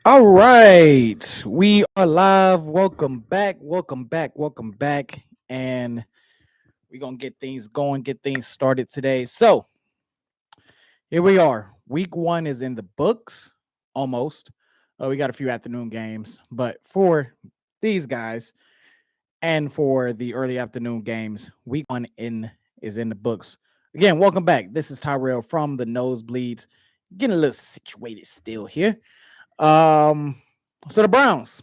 All right, we are live. Welcome back. Welcome back. Welcome back. And we're going to get things going, get things started today. So, here we are. Week 1 is in the books almost. We got a few afternoon games, but for these guys and for the early afternoon games, week 1 in is in the books. Again, welcome back. This is Tyrell from the Nosebleeds. Getting a little situated still here. Um so the Browns,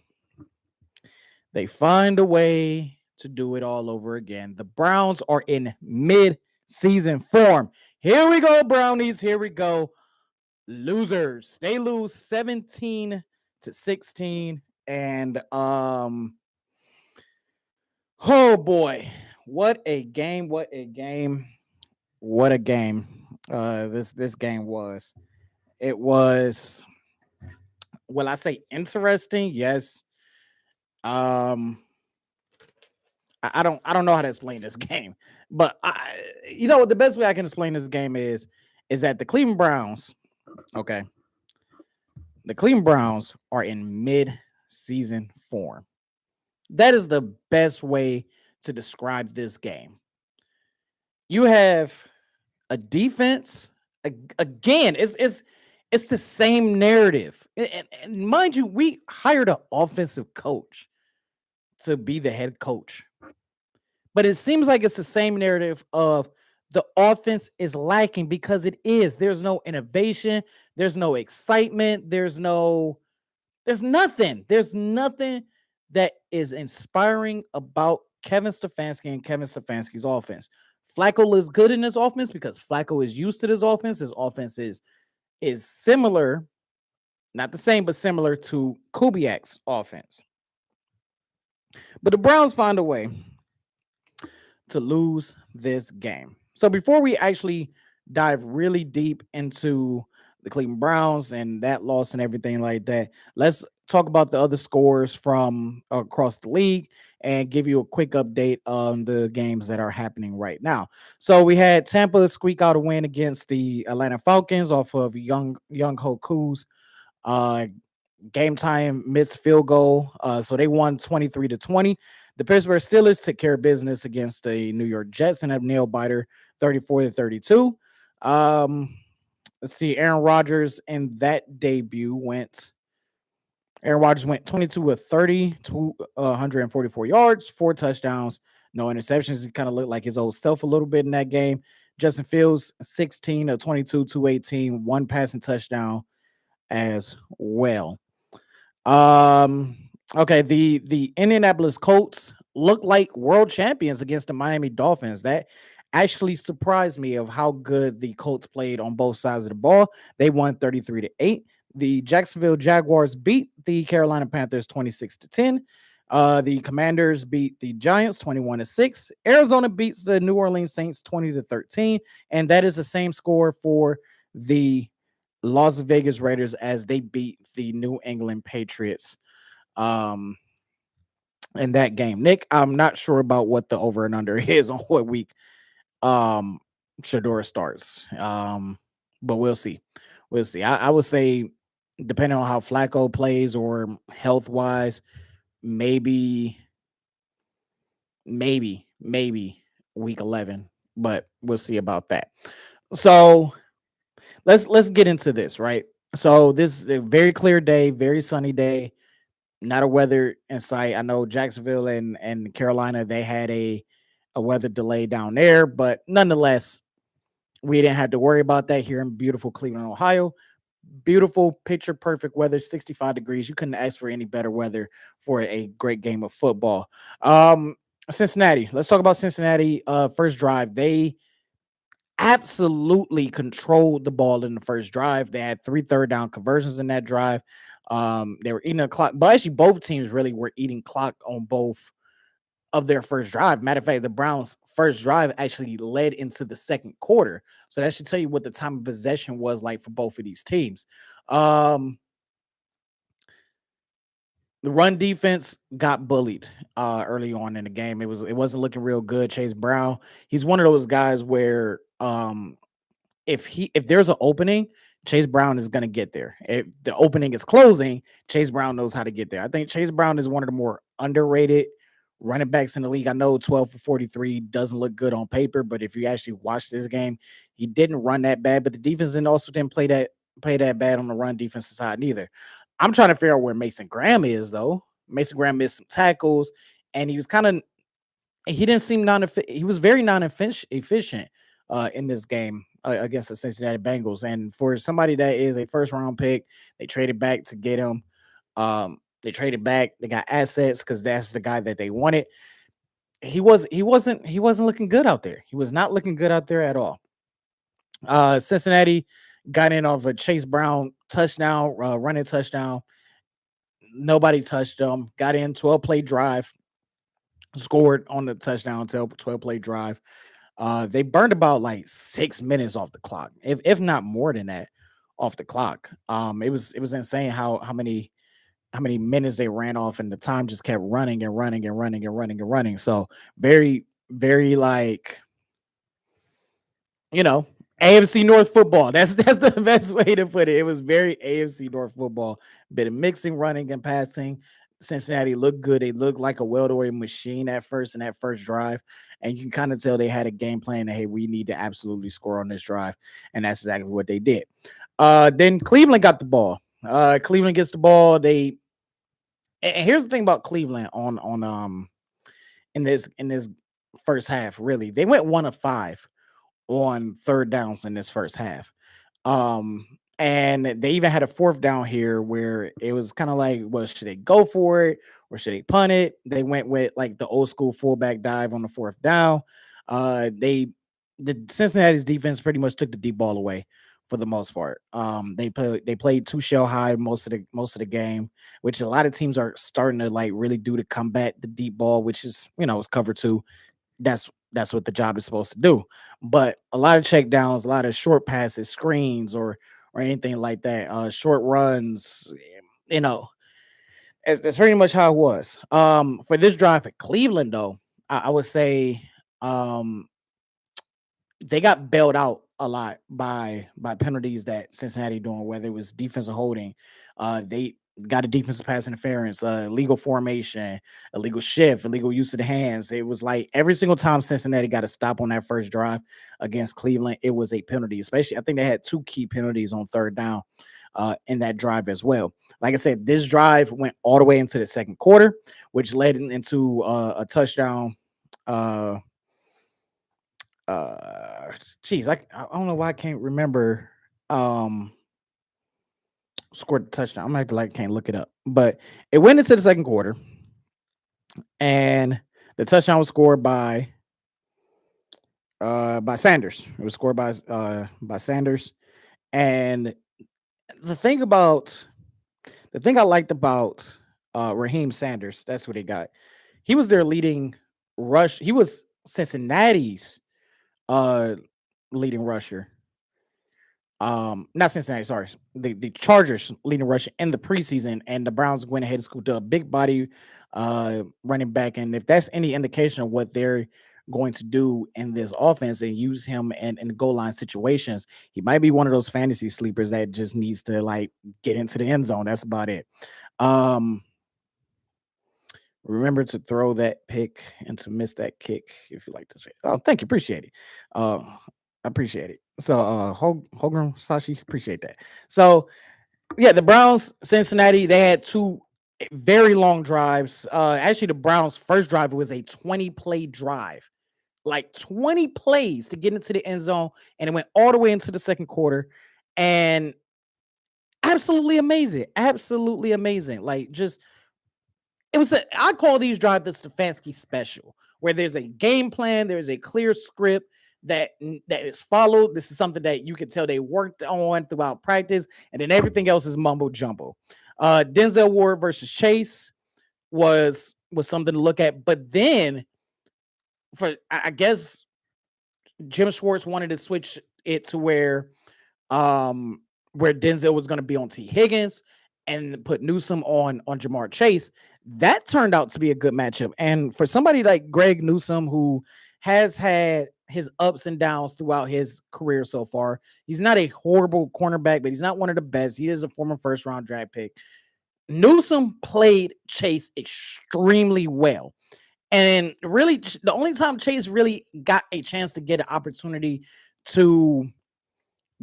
they find a way to do it all over again. The Browns are in mid-season form. Here we go, Brownies. Here we go. Losers. They lose 17-16. And oh boy. What a game. What a game. What a game. This game was. It was, will I say interesting? Yes. Um I don't know how to explain this game, but the best way I can explain this game is that the Cleveland Browns, okay, the Cleveland Browns are in mid-season form. That is the best way to describe this game. You have a defense, again. It's the same narrative, and mind you, we hired an offensive coach to be the head coach. But it seems like it's the same narrative of the offense is lacking because it is. There's no innovation, there's no excitement, there's nothing. There's nothing that is inspiring about Kevin Stefanski and Kevin Stefanski's offense. Flacco looks good in this offense because Flacco is used to this offense. His offense is similar, not the same, but similar to Kubiak's offense. But the Browns find a way to lose this game. So before we actually dive really deep into the Cleveland Browns and that loss and everything like that, let's talk about the other scores from across the league and give you a quick update on the games that are happening right now. So we had Tampa squeak out a win against the Atlanta Falcons off of Young Hoku's uh, game time missed field goal. So they won 23-20. The Pittsburgh Steelers took care of business against the New York Jets and a nail biter 34-32. Um, let's see. Aaron Rodgers went 22 of 30, 144 yards, 4 touchdowns, no interceptions. He kind of looked like his old self a little bit in that game. Justin Fields, 16 of 22, 218, one passing touchdown as well. Um, okay, the Indianapolis Colts look like world champions against the Miami Dolphins. That actually surprised me of how good the Colts played on both sides of the ball. They won 33-8. The Jacksonville Jaguars beat the Carolina Panthers 26-10. The Commanders beat the Giants 21-6. Arizona beats the New Orleans Saints 20-13, and that is the same score for the Las Vegas Raiders as they beat the New England Patriots um in that game. Nick, I'm not sure about what the over and under is on what week um Shador starts. But we'll see. We'll see. I would say depending on how Flacco plays or health wise, maybe, maybe week 11, but we'll see about that. So let's get into this, right? So this is a very clear day, very sunny day, not a weather in sight. I know Jacksonville and Carolina, they had a weather delay down there, but nonetheless, we didn't have to worry about that here in beautiful Cleveland, Ohio. Beautiful, picture perfect weather, 65 degrees. You couldn't ask for any better weather for a great game of football. Um, Cincinnati. Let's talk about Cincinnati. First drive, they absolutely controlled the ball in the first drive. They had 3 third down conversions in that drive. They were eating a clock, but actually both teams really were eating clock on both of their first drive. Matter of fact, the Browns' first drive actually led into the second quarter. So that should tell you what the time of possession was like for both of these teams. Um, the run defense got bullied early on in the game. It wasn't looking real good. Chase Brown, he's one of those guys where if there's an opening, Chase Brown is going to get there. If the opening is closing, Chase Brown knows how to get there. I think Chase Brown is one of the more underrated running backs in the league. I know 12 for 43 doesn't look good on paper, but if you actually watch this game, he didn't run that bad, but the defense didn't also didn't play that bad on the run defensive side neither. I'm trying to figure out where Mason Graham is though. Mason Graham missed some tackles, and he was kind of he didn't seem he was very efficient in this game against the Cincinnati Bengals. And for somebody that is a first round pick, they traded back to get him. They traded back. They got assets because that's the guy that they wanted. He wasn't looking good out there. He was not looking good out there at all. Cincinnati got in off a Chase Brown touchdown, running touchdown. Nobody touched them. Got in 12-play drive, scored on the touchdown 12-play drive. They burned about like 6 minutes off the clock, if not more than that, off the clock. It was insane how many minutes they ran off, and the time just kept running and running and running and running and running. So very, very like, you know, AFC North football. That's the best way to put it. It was very AFC North football. Bit of mixing, running, and passing. Cincinnati looked good. They looked like a well-oiled machine at first in that first drive. And you can kind of tell they had a game plan that, hey, we need to absolutely score on this drive. And that's exactly what they did. Then Cleveland got the ball. Cleveland gets the ball. And here's the thing about Cleveland in this first half, really. They went 1 of 5 on third downs in this first half. And they even had a fourth down here where it was kind of like, well, should they go for it or should they punt it? They went with like the old school fullback dive on the fourth down. The Cincinnati's defense pretty much took the deep ball away for the most part. They played 2 shell high most of the game, which a lot of teams are starting to like really do to combat the deep ball, which is, it's cover 2. That's what the job is supposed to do. But a lot of check downs, a lot of short passes, screens, or anything like that, short runs, that's pretty much how it was. For this drive at Cleveland, though, I would say they got bailed out a lot by penalties that Cincinnati doing, whether it was defensive holding, they got a defensive pass interference, illegal formation, illegal shift, illegal use of the hands. It was like every single time Cincinnati got a stop on that first drive against Cleveland, it was a penalty. Especially, I think they had 2 key penalties on third down in that drive as well. Like I said, this drive went all the way into the second quarter, which led into a touchdown. I don't know why I can't remember. Scored the touchdown. I'm acting like I can't look it up, but it went into the second quarter, and the touchdown was scored by Sanders. It was scored by Sanders, and the thing I liked about Raheem Sanders, that's what he got. He was their leading rush. He was Cincinnati's leading rusher. Not Cincinnati, sorry. The Chargers leading rusher in the preseason, and the Browns went ahead and scooped up a big body running back. And if that's any indication of what they're going to do in this offense and use him in goal line situations, he might be one of those fantasy sleepers that just needs to like get into the end zone. That's about it. Remember to throw that pick and to miss that kick if you like this video. Oh, thank you. Appreciate it. I appreciate it. So Hogan Sashi, appreciate that. So yeah, the Browns, Cincinnati, they had 2 very long drives. Actually, the Browns' first drive was a 20-play drive, like 20 plays to get into the end zone, and it went all the way into the second quarter. And absolutely amazing. Absolutely amazing. Like just I call these drives the Stefanski special, where there's a game plan, there's a clear script that is followed. This is something that you can tell they worked on throughout practice, and then everything else is mumbo jumbo. Denzel Ward versus Chase was something to look at, but then I guess Jim Schwartz wanted to switch it to where Denzel was going to be on T. Higgins and put Newsome on Jamar Chase. That turned out to be a good matchup. And for somebody like Greg Newsome, who has had his ups and downs throughout his career so far. He's not a horrible cornerback, but he's not one of the best. He is a former first round draft pick. Newsome played Chase extremely well. And really, the only time Chase really got a chance to get an opportunity to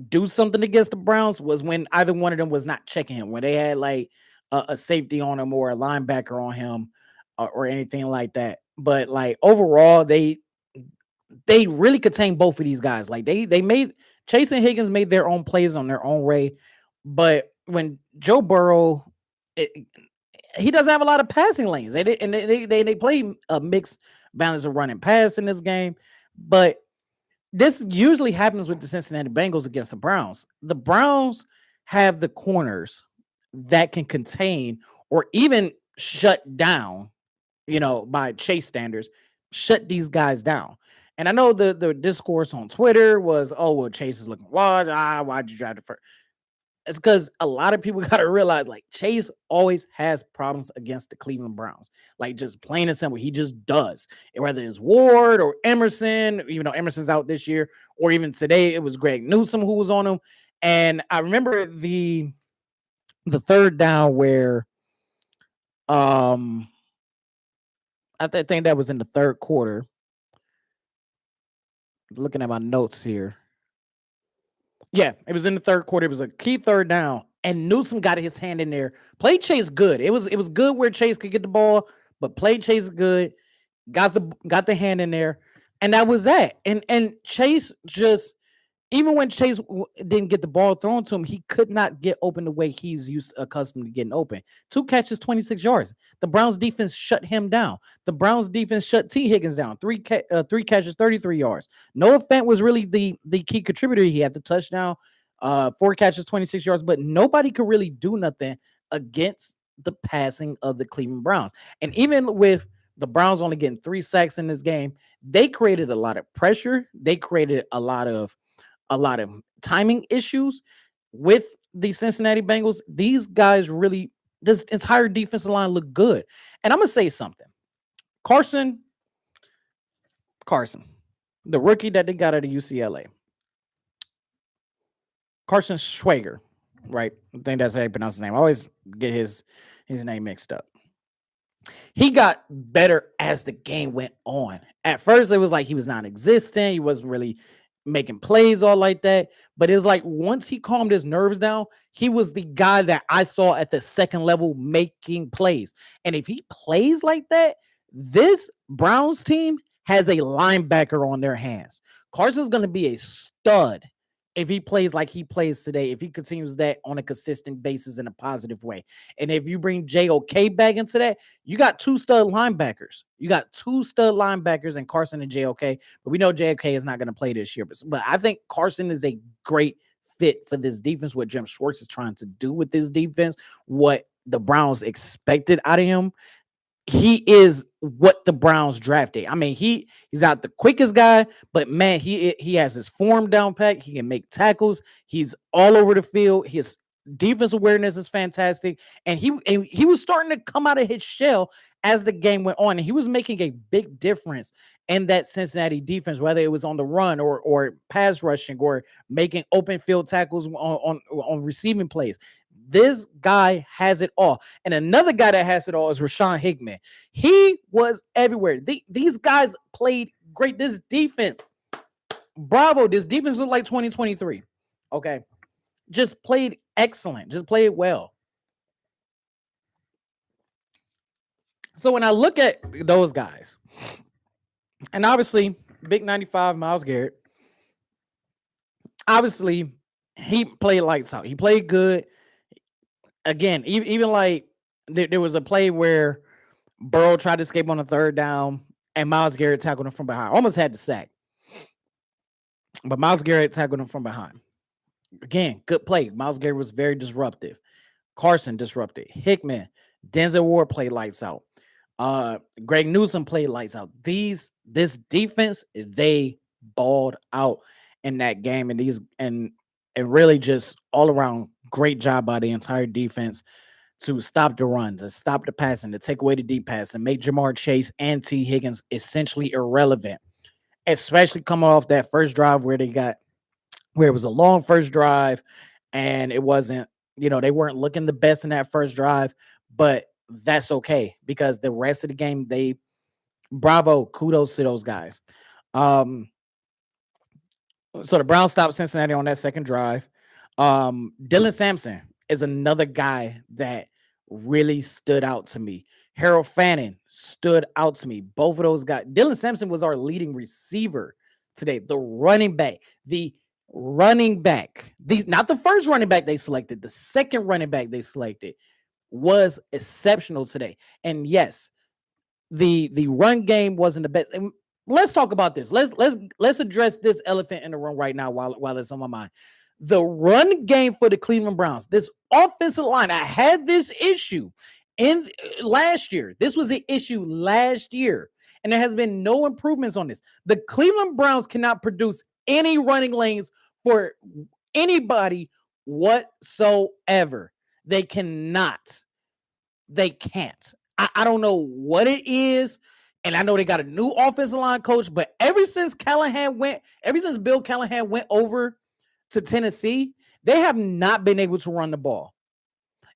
do something against the Browns was when either one of them was not checking him, when they had like a safety on him or a linebacker on him or anything like that. But like overall, they really contained both of these guys. Like they made Chase and Higgins made their own plays on their own way, but when Joe Burrow, it, he doesn't have a lot of passing lanes. They play a mixed balance of running pass in this game, but this usually happens with the Cincinnati Bengals against the Browns. The Browns have the corners that can contain or even shut down, by Chase standards, shut these guys down. And I know the discourse on Twitter was, oh, well, Chase is looking washed. Why'd you drive the first? It's because a lot of people got to realize, like, Chase always has problems against the Cleveland Browns. Like, just plain and simple, he just does. And whether it's Ward or Emerson, even though Emerson's out this year, or even today, it was Greg Newsome who was on him. And I remember the third down where I think that was in the third quarter. Looking at my notes here. Yeah, it was in the third quarter. It was a key third down, and Newsome got his hand in there. Played Chase good. It was good where Chase could get the ball, but played Chase good. Got the hand in there, and that was that. And Chase just, even when Chase didn't get the ball thrown to him, he could not get open the way he's accustomed to getting open. 2 catches, 26 yards. The Browns defense shut him down. The Browns defense shut T. Higgins down. Three catches, 33 yards. Noah Fant was really the key contributor. He had the touchdown, 4 catches, 26 yards, but nobody could really do nothing against the passing of the Cleveland Browns. And even with the Browns only getting 3 sacks in this game, they created a lot of pressure. They created a lot of timing issues with the Cincinnati Bengals. These guys really, this entire defensive line looked good. And I'm going to say something. Carson, the rookie that they got out of UCLA, Carson Schwager, right? I think that's how you pronounce his name. I always get his name mixed up. He got better as the game went on. At first, it was like he was non-existent. He wasn't really making plays all like that. But it was like once he calmed his nerves down, he was the guy that I saw at the second level making plays. And if he plays like that, this Browns team has a linebacker on their hands. Carson's going to be a stud if he plays like he plays today, if he continues that on a consistent basis in a positive way. And if you bring JOK back into that, you got 2 stud linebackers. You got 2 stud linebackers in Carson and JOK. But we know JOK is not going to play this year. But I think Carson is a great fit for this defense, what Jim Schwartz is trying to do with this defense, what the Browns expected out of him. He is what the Browns drafted. I mean, he's not the quickest guy, but man, he has his form down pat. He can make tackles. He's all over the field. His defense awareness is fantastic, and he was starting to come out of his shell as the game went on, and he was making a big difference in that Cincinnati defense, whether it was on the run or pass rushing or making open field tackles on receiving plays. This guy has it all. And another guy that has it all is Rashawn Hickman. He was everywhere. These guys played great. This defense, bravo. This defense looked like 2023. Okay. Just played excellent. Just played well. So when I look at those guys, and obviously, big 95 Myles Garrett, obviously, he played lights out. He played good. Again, even like there was a play where Burrow tried to escape on the third down and Myles Garrett tackled him from behind. Almost had the sack. But Myles Garrett tackled him from behind. Again, good play. Myles Garrett was very disruptive. Carson disrupted. Hickman, Denzel Ward played lights out. Greg Newsome played lights out. This defense, they balled out in that game. And really just all around great job by the entire defense to stop the runs, to stop the passing, to take away the deep pass, and make Jamar Chase and T. Higgins essentially irrelevant. especially coming off that first drive where it was a long first drive and it wasn't, they weren't looking the best in that first drive, but that's okay because the rest of the game, bravo, kudos to those guys. Um, so the Browns stopped Cincinnati on that second drive. Dylan Sampson is another guy that really stood out to me. Harold Fannin stood out to me. Both of those guys. Dylan Sampson was our leading receiver today. The running back. These not the first running back they selected. The second running back they selected was exceptional today. And yes, the run game wasn't the best. And let's talk about this. Let's address this elephant in the room right now while it's on my mind. The run game for the Cleveland Browns, this offensive line, I had this issue in last year. This was an issue last year, and there has been no improvements on this. The Cleveland Browns cannot produce any running lanes for anybody whatsoever. They cannot. They can't. I don't know what it is. And I know they got a new offensive line coach, but ever since Bill Callahan went over to Tennessee, they have not been able to run the ball.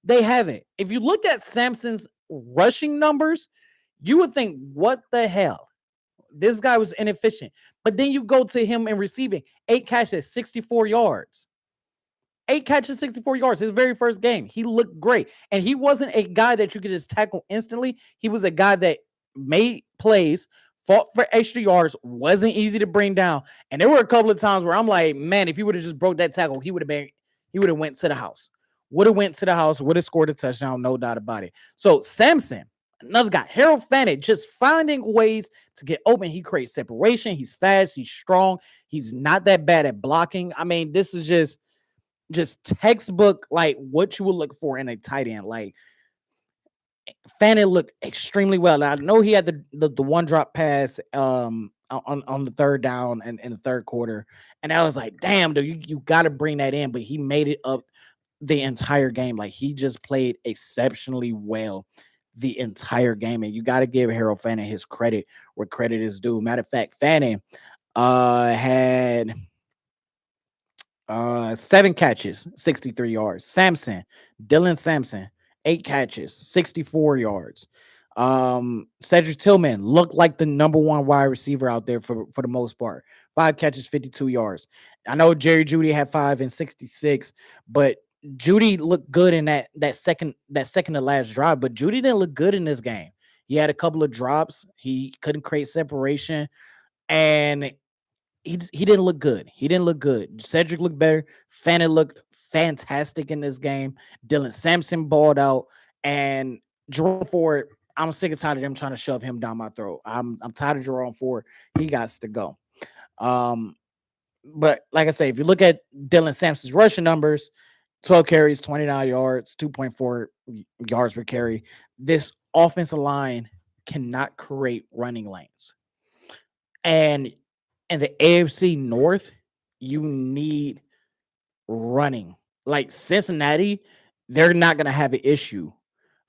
They haven't. If you look at Sampson's rushing numbers, you would think, what the hell? This guy was inefficient. But then you go to him in receiving, 8 catches, 64 yards. 8 catches, 64 yards. His very first game. He looked great. And he wasn't a guy that you could just tackle instantly. He was a guy that made plays, fought for extra yards, wasn't easy to bring down. And there were a couple of times where I'm like, man, if he would have just broke that tackle, he would have went to the house. Would have scored a touchdown, no doubt about it. So Sampson, another guy, Harold Fannin, just finding ways to get open. He creates separation. He's fast. He's strong. He's not that bad at blocking. I mean, this is just textbook, like what you would look for in a tight end. Like Fannin looked extremely well. I know he had the one drop pass on the third down and in the third quarter, and I was like, damn, dude, you got to bring that in. But he made it up the entire game. Like he just played exceptionally well the entire game, and you got to give Harold Fannin his credit where credit is due. Matter of fact, Fannin had 7 catches, 63 yards. Dylan Sampson, 8 catches, 64 yards. Cedric Tillman looked like the number one wide receiver out there for the most part. 5 catches, 52 yards. I know Jerry Jeudy had 5 and 66, but Jeudy looked good in that second to last drive, but Jeudy didn't look good in this game. He had a couple of drops. He couldn't create separation, and he didn't look good. He didn't look good. Cedric looked better. Fannin looked fantastic in this game. Dylan Sampson balled out, and Jerome Ford. I'm sick and tired of them trying to shove him down my throat. I'm tired of Jerome Ford. He got to go. But like I say, if you look at Dylan Sampson's rushing numbers, 12 carries, 29 yards, 2.4 yards per carry. This offensive line cannot create running lanes. And in the AFC North, you need running. Like Cincinnati, they're not going to have an issue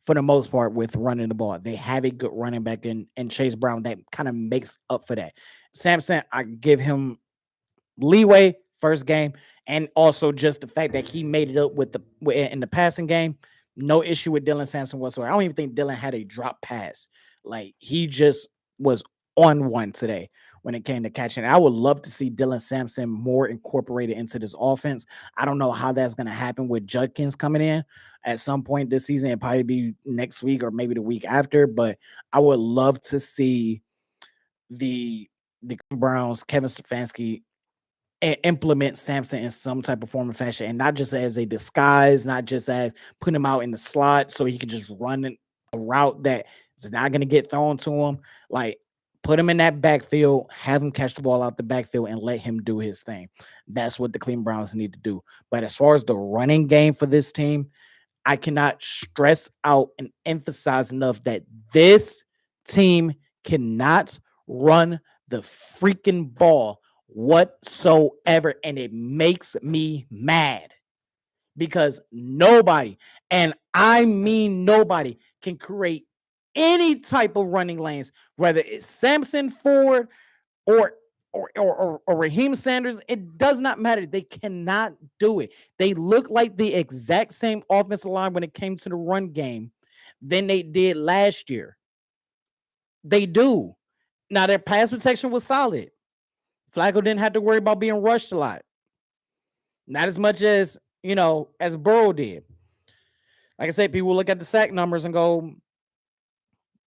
for the most part with running the ball. They have a good running back in Chase Brown that kind of makes up for that. Sampson, I give him leeway first game, and also just the fact that he made it up in the passing game. No issue with Dylan Sampson whatsoever. I don't even think Dylan had a drop pass. Like he just was on one today when it came to catching. I would love to see Dylan Sampson more incorporated into this offense. I don't know how that's going to happen with Judkins coming in at some point this season. It'll probably be next week or maybe the week after, but I would love to see the Browns, Kevin Stefanski, implement Sampson in some type of form and fashion, and not just as a disguise, not just as putting him out in the slot so he can just run a route that is not going to get thrown to him. Like, put him in that backfield, have him catch the ball out the backfield, and let him do his thing. That's what the Cleveland Browns need to do. But as far as the running game for this team, I cannot stress out and emphasize enough that this team cannot run the freaking ball whatsoever, and it makes me mad because nobody, and I mean nobody, can create any type of running lanes, whether it's Sampson, Ford, or or Raheem Sanders, it does not matter. They cannot do it. They look like the exact same offensive line when it came to the run game than they did last year. They do. Now their pass protection was solid. Flacco didn't have to worry about being rushed a lot. Not as much as, as Burrow did. Like I said, people look at the sack numbers and go,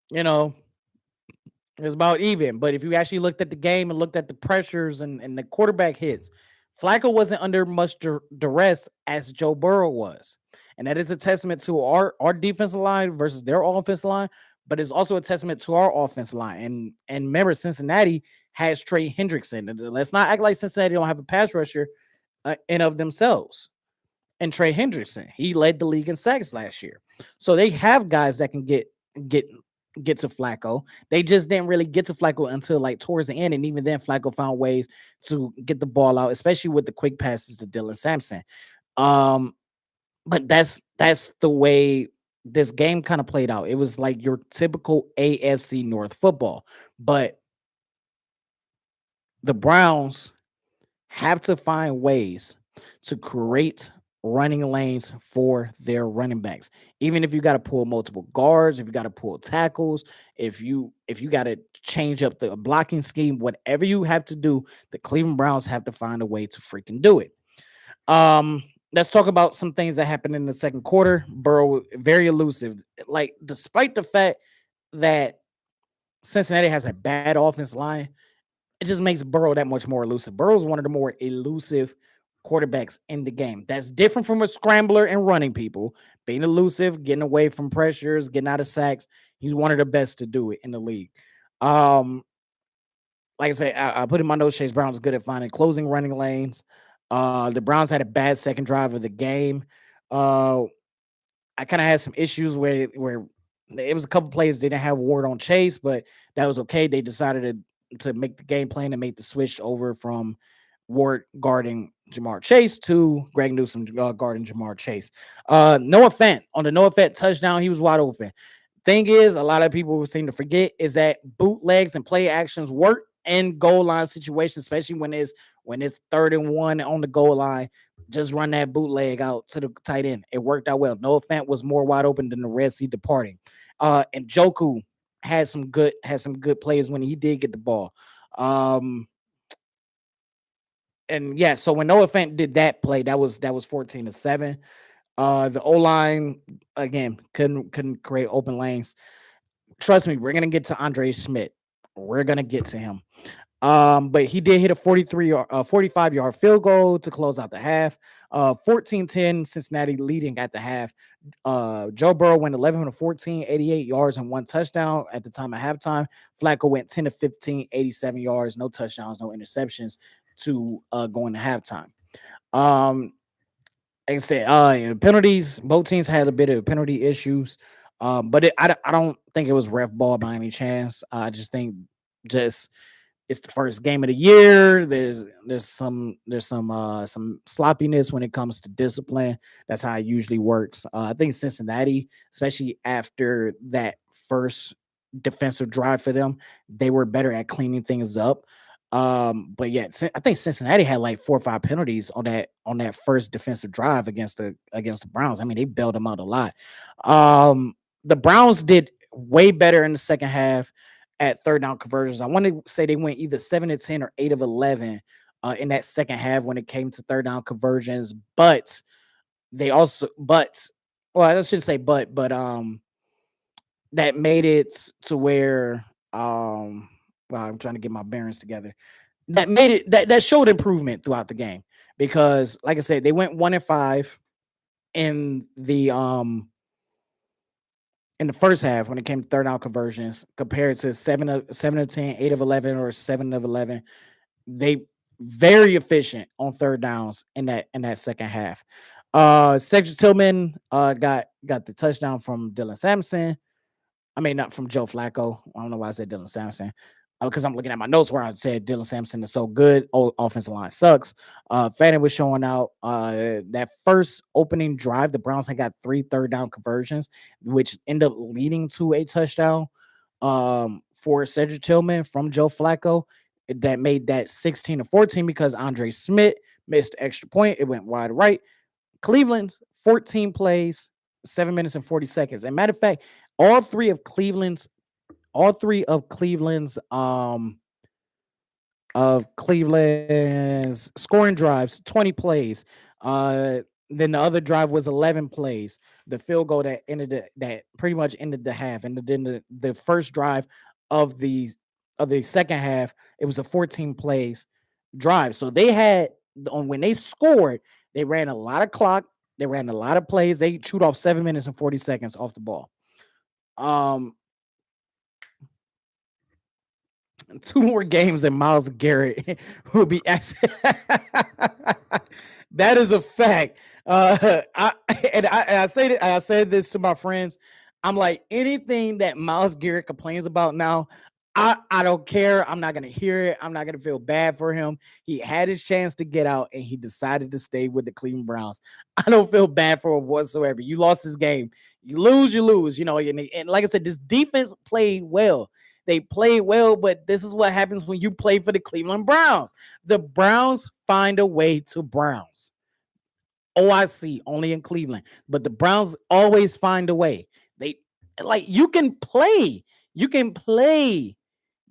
you know, it's about even. But if you actually looked at the game and looked at the pressures and the quarterback hits, Flacco wasn't under much duress as Joe Burrow was. And that is a testament to our defensive line versus their offensive line, but it's also a testament to our offensive line. And remember, Cincinnati has Trey Hendrickson. And let's not act like Cincinnati don't have a pass rusher in of themselves. And Trey Hendrickson, he led the league in sacks last year. So they have guys that can get get to Flacco. They just didn't really get to Flacco until like towards the end, and even then, Flacco found ways to get the ball out, especially with the quick passes to Dylan Sampson. Um, but that's the way this game kind of played out. It was like your typical AFC North football, but the Browns have to find ways to create running lanes for their running backs. Even if you got to pull multiple guards, if you got to pull tackles, if you got to change up the blocking scheme, whatever you have to do, the Cleveland Browns have to find a way to freaking do it. Let's talk about some things that happened in the second quarter. Burrow very elusive. Like despite the fact that Cincinnati has a bad offense line, it just makes Burrow that much more elusive. Burrow's one of the more elusive quarterbacks in the game. That's different from a scrambler and running people. Being elusive, getting away from pressures, getting out of sacks. He's one of the best to do it in the league. Um, like I said, I put in my notes, Chase Brown's good at finding closing running lanes. The Browns had a bad second drive of the game. Uh, I kind of had some issues where it was a couple plays they didn't have Ward on Chase, but that was okay. They decided to make the game plan and make the switch over from Ward guarding Jamar Chase to Greg Newsom guarding Jamar Chase. Noah Fant on the Noah Fant touchdown, he was wide open. Thing is, a lot of people seem to forget is that bootlegs and play actions work in goal line situations, especially when it's 3rd and 1 on the goal line. Just run that bootleg out to the tight end. It worked out well. Noah Fant was more wide open than the Red Sea departing. And Joku had some good plays when he did get the ball. Um, and yeah, so when Noah Fant did that play, that was 14-7. The O line again couldn't create open lanes. Trust me, we're gonna get to Andre Schmidt. We're gonna get to him. But he did hit a 45-yard field goal to close out the half. 14-10, Cincinnati leading at the half. Joe Burrow went 11 to 14, 88 yards and one touchdown at the time of halftime. Flacco went 10 to 15, 87 yards, no touchdowns, no interceptions to go into halftime. Um, like I said, penalties. Both teams had a bit of penalty issues, but I don't think it was ref ball by any chance. I just think just it's the first game of the year. There's some sloppiness when it comes to discipline. That's how it usually works. I think Cincinnati, especially after that first defensive drive for them, they were better at cleaning things up. But yeah, I think Cincinnati had like 4 or 5 penalties on that first defensive drive against the Browns. I mean, they bailed them out a lot. The Browns did way better in the second half at third down conversions. I want to say they went either 7 of 10 or 8 of 11 in that second half when it came to third down conversions. But they also, well, I should say, that made it to where, well, I'm trying to get my bearings together. That made it that showed improvement throughout the game because, like I said, they went 1-5 in the first half when it came to third down conversions compared to 7 of 10, 8 of 11, or 7 of 11. They very efficient on third downs in that second half. Cedric Tillman got the touchdown from Dylan Sampson. I mean, not from Joe Flacco. I don't know why I said Dylan Sampson. Because I'm looking at my notes where I said Dylan Sampson is so good. Offensive line sucks. Fanning was showing out that first opening drive. The Browns had got 3 third down conversions, which ended up leading to a touchdown for Cedric Tillman from Joe Flacco. that made that 16-14 because Andre Smith missed the extra point. It went wide right. Cleveland's 14 plays, 7 minutes and 40 seconds. And matter of fact, all three of Cleveland's all three of Cleveland's scoring drives, 20 plays. Then the other drive was 11 plays. The field goal that pretty much ended the half. And then the first drive of the second half, it was a 14 plays drive. So they had on when they scored, they ran a lot of clock, they ran a lot of plays. They chewed off 7 minutes and 40 seconds off the ball. Um, two more games and Miles Garrett will be that is a fact. I said this to my friends. I'm like, anything that Miles Garrett complains about now, I don't care. I'm not gonna hear it. I'm not gonna feel bad for him. He had his chance to get out and he decided to stay with the Cleveland Browns. I don't feel bad for him whatsoever. You lost this game. You lose, you lose. And like I said, this defense played well. They played well, but this is what happens when you play for the Cleveland Browns. The Browns find a way to Browns. OIC only in Cleveland, but the Browns always find a way. They you can play. You can play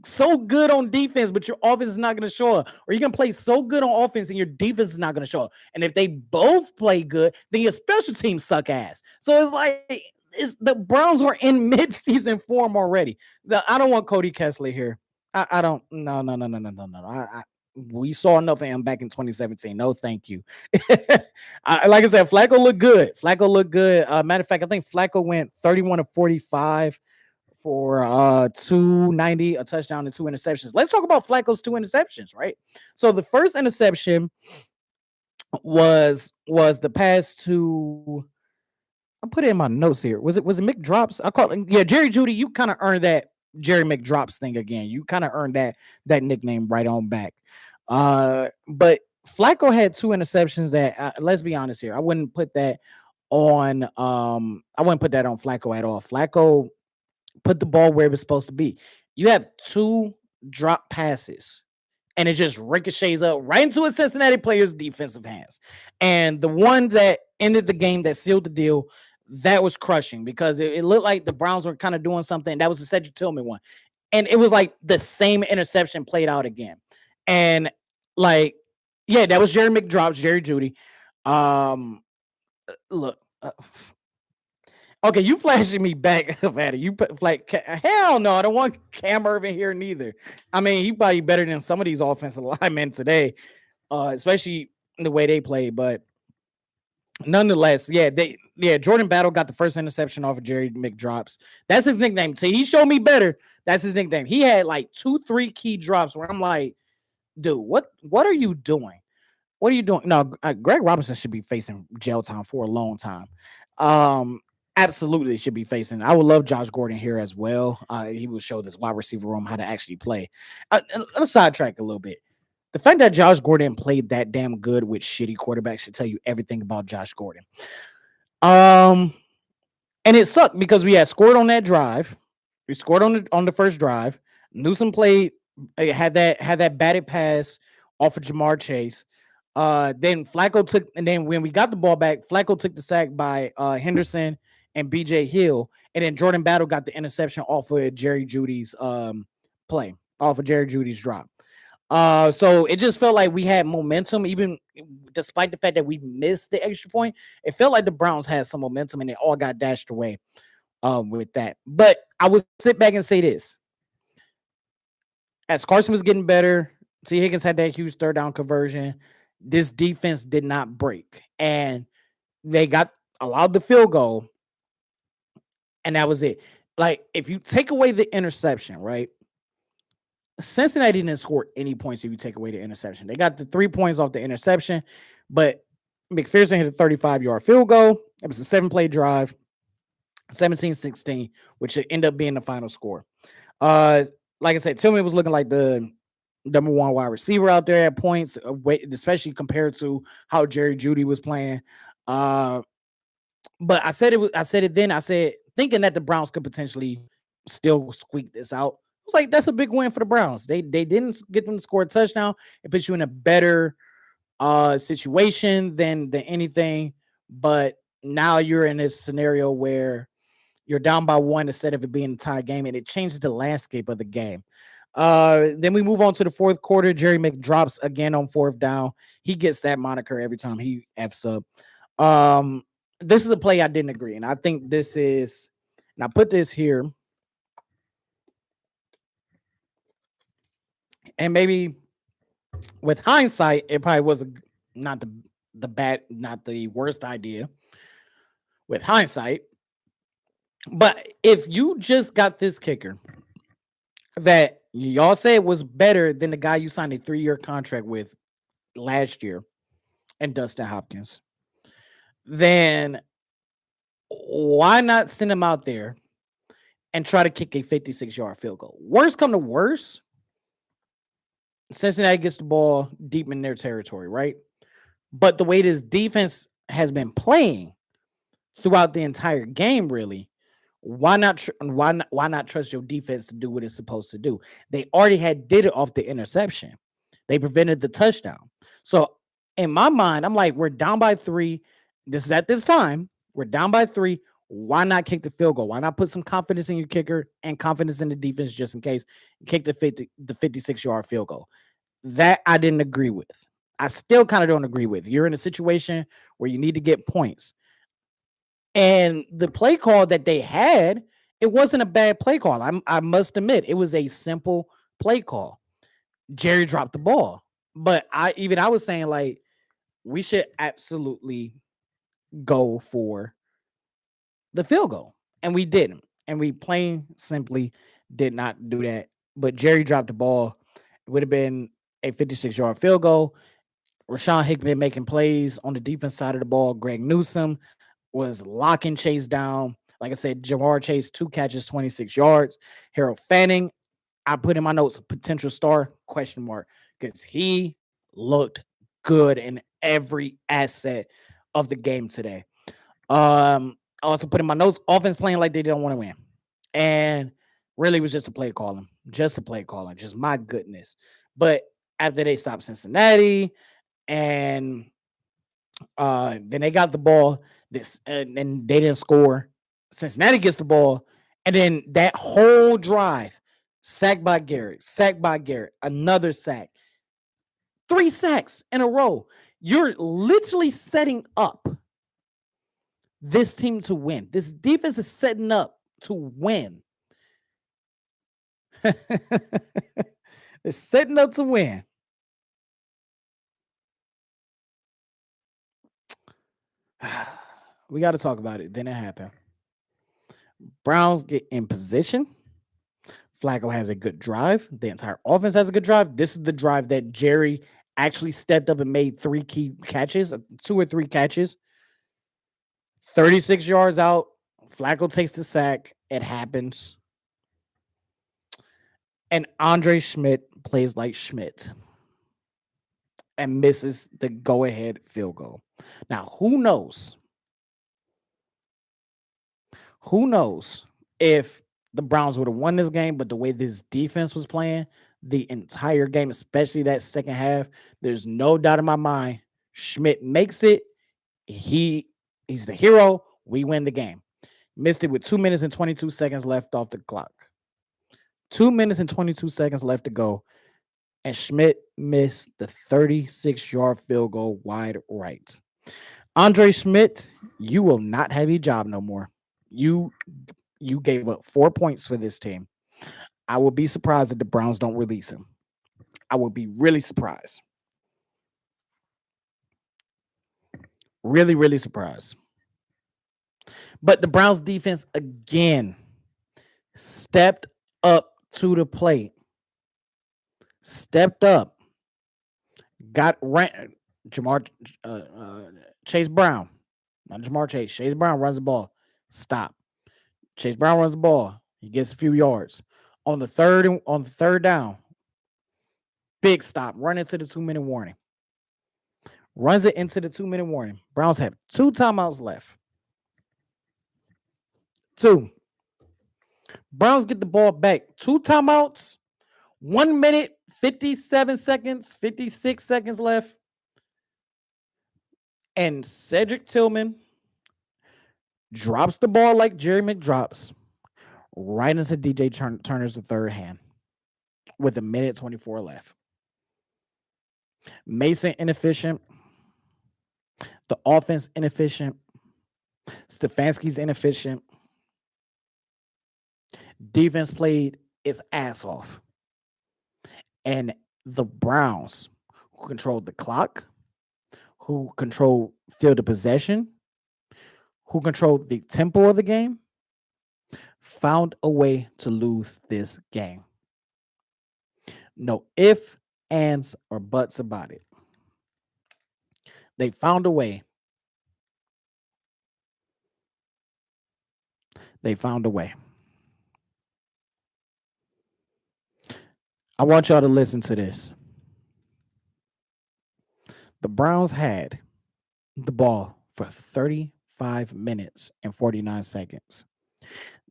so good on defense, but your offense is not going to show up. Or you can play so good on offense and your defense is not going to show up. And if they both play good, then your special teams suck ass. So the Browns were in mid-season form already. So I don't want Cody Kessler here. I don't. No. We saw enough of him back in 2017. No, thank you. Like I said, Flacco looked good. Matter of fact, I think Flacco went 31 of 45 for 290, a touchdown and 2 interceptions. Let's talk about Flacco's 2 interceptions, right? So the first interception was the pass to, I put it in my notes here. Was it McDrops? I call it, yeah, Jerry Jeudy. You kind of earned that Jerry McDrops thing again. You kind of earned that nickname right on back. But Flacco had 2 interceptions that let's be honest here. I wouldn't put that on Flacco at all. Flacco put the ball where it was supposed to be. You have 2 drop passes and it just ricochets up right into a Cincinnati player's defensive hands. And the one that ended the game, that sealed the deal, that was crushing because it looked like the Browns were kind of doing something. That was the Cedric Tillman one. And it was like the same interception played out again. And yeah, that was Jerry McDrops, Jerry Jeudy. Look, okay, you flashing me back up at it. You put hell no, I don't want Cam Irvin here neither. I mean, he probably better than some of these offensive linemen today, especially the way they play. But nonetheless, Jordan Battle got the first interception off of Jerry McDrops. That's his nickname. So he showed me better. That's his nickname. He had 2-3 key drops where I'm like, dude, what are you doing? What are you doing? No, Greg Robinson should be facing jail time for a long time. Absolutely should be facing. I would love Josh Gordon here as well. He will show this wide receiver room how to actually play. Let's sidetrack a little bit. The fact that Josh Gordon played that damn good with shitty quarterbacks should tell you everything about Josh Gordon. And it sucked because we had scored on that drive. We scored on the first drive. Newsom had that batted pass off of Jamar Chase. Then Flacco took, and then when we got the ball back, Flacco took the sack by Henderson and BJ Hill, and then Jordan Battle got the interception off of Jerry Jeudy's play, off of Jerry Jeudy's drop. So it just felt like we had momentum, even despite the fact that we missed the extra point. It felt like the Browns had some momentum, and it all got dashed away with that. But I would sit back and say this: as Carson was getting better, T. Higgins had that huge third down conversion. This defense did not break, and they allowed the field goal, and that was it. If you take away the interception, right? Cincinnati didn't score any points if you take away the interception. They got the 3 points off the interception, but McPherson hit a 35-yard field goal. It was a 7-play drive, 17-16, which ended up being the final score. Like I said, Tillman was looking like the number 1 wide receiver out there at points, especially compared to how Jerry Jeudy was playing. But I said it then. I said thinking that the Browns could potentially still squeak this out was like, that's a big win for the Browns. They didn't get them to score a touchdown. It puts you in a better situation than anything. But now you're in this scenario where you're down by one instead of it being a tie game, and it changes the landscape of the game. Then we move on to the fourth quarter. Jerry McDrops again on fourth down. He gets that moniker every time he f's up. This is a play I didn't agree, and I think this is, and I put this here, and maybe with hindsight, it probably was not not the worst idea with hindsight. But if you just got this kicker that y'all said was better than the guy you signed a 3-year contract with last year and Dustin Hopkins, then why not send him out there and try to kick a 56-yard field goal? Worst come to worst, Cincinnati gets the ball deep in their territory, right? But the way this defense has been playing throughout the entire game, really, why not trust your defense to do what it's supposed to do? They already did it off the interception. They prevented the touchdown. So in my mind, I'm like, we're down by 3. This is at this time. We're down by 3. Why not kick the field goal? Why not put some confidence in your kicker and confidence in the defense just in case? Kick the 56-yard field goal. That I didn't agree with. I still kind of don't agree with. You're in a situation where you need to get points. And the play call that they had, it wasn't a bad play call. I must admit, it was a simple play call. Jerry dropped the ball. But I was saying, like, we should absolutely go for the field goal. And we didn't. And we plain simply did not do that. But Jerry dropped the ball. It would have been a 56-yard field goal. Rashawn Hickman making plays on the defense side of the ball. Greg Newsome was locking Chase down. Like I said, Jamar Chase, 2 catches, 26 yards. Harold Fanning, I put in my notes, potential star, question mark, because he looked good in every asset of the game today. I also put in my notes, offense playing like they don't want to win. And really was just a play calling. Just a play calling. Just my goodness. But after they stopped Cincinnati and then they got the ball, and they didn't score. Cincinnati gets the ball, and then that whole drive, sacked by Garrett, another sack, 3 sacks in a row. You're literally setting up this team to win. This defense is setting up to win. They're setting up to win. We got to talk about it. Then it happened. Browns get in position. Flacco has a good drive. The entire offense has a good drive. This is the drive that Jerry actually stepped up and made 3 key catches, 2 or 3 catches. 36 yards out. Flacco takes the sack. It happens. And Andre Schmidt plays like Schmidt and misses the go-ahead field goal. Now, who knows? Who knows if the Browns would have won this game, but the way this defense was playing the entire game, especially that second half, there's no doubt in my mind. Schmidt makes it. He's the hero. We win the game. Missed it with 2 minutes and 22 seconds left off the clock. 2 minutes and 22 seconds left to go. And Schmidt missed the 36-yard field goal wide right. Andre Schmidt, you will not have a job no more. You gave up 4 points for this team. I will be surprised if the Browns don't release him. I will be really surprised. Really, really surprised. But the Browns defense again stepped up to the plate. Stepped up. Got ran. Chase Brown. Not Jamar Chase. Chase Brown runs the ball. Stop. Chase Brown runs the ball. He gets a few yards. On the third down, big stop. Run into the 2-minute warning. Runs it into the 2-minute warning. Browns have 2 timeouts left. 2. Browns get the ball back. 2 timeouts, 1 minute, 57 seconds, 56 seconds left. And Cedric Tillman drops the ball like Jerry McDrops right into DJ Turner's third hand with 1:24 left. Mason inefficient. The offense inefficient. Stefanski's inefficient. Defense played its ass off. And the Browns, who controlled the clock, who controlled field of possession, who controlled the tempo of the game, found a way to lose this game. No ifs, ands, or buts about it. They found a way. They found a way. I want y'all to listen to this. The Browns had the ball for 35 minutes and 49 seconds.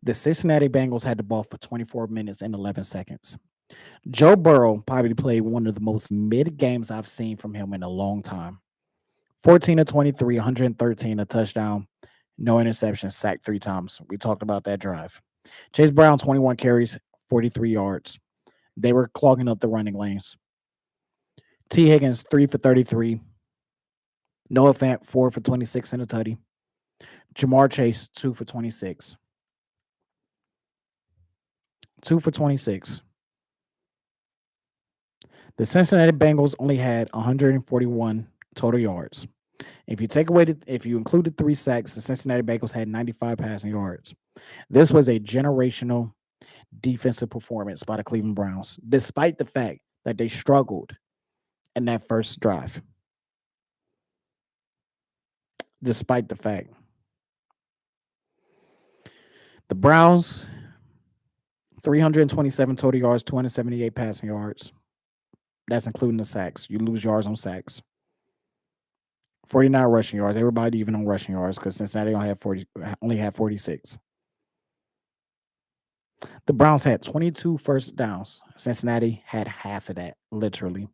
The Cincinnati Bengals had the ball for 24 minutes and 11 seconds. Joe Burrow probably played one of the most mid games I've seen from him in a long time. 14 of 23, 113, a touchdown, no interception, sacked 3 times. We talked about that drive. Chase Brown, 21 carries, 43 yards. They were clogging up the running lanes. T. Higgins, 3 for 33. Noah Fant, 4 for 26 and a tutty. Jamar Chase, 2 for 26. 2 for 26. The Cincinnati Bengals only had 141 total yards. If you included 3 sacks, the Cincinnati Bengals had 95 passing yards. This was a generational defensive performance by the Cleveland Browns, despite the fact that they struggled in that first drive. Despite the fact. The Browns, 327 total yards, 278 passing yards. That's including the sacks. You lose yards on sacks. 49 rushing yards. Everybody even on rushing yards because Cincinnati only had 46. The Browns had 22 first downs. Cincinnati had half of that, literally.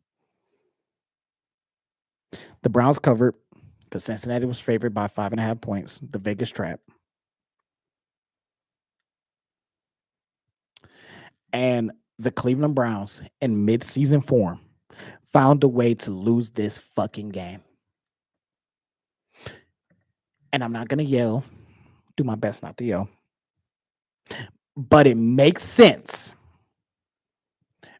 The Browns covered because Cincinnati was favored by 5.5 points. The Vegas trap. And the Cleveland Browns, in mid-season form, found a way to lose this fucking game. And I'm not going to yell. Do my best not to yell. But it makes sense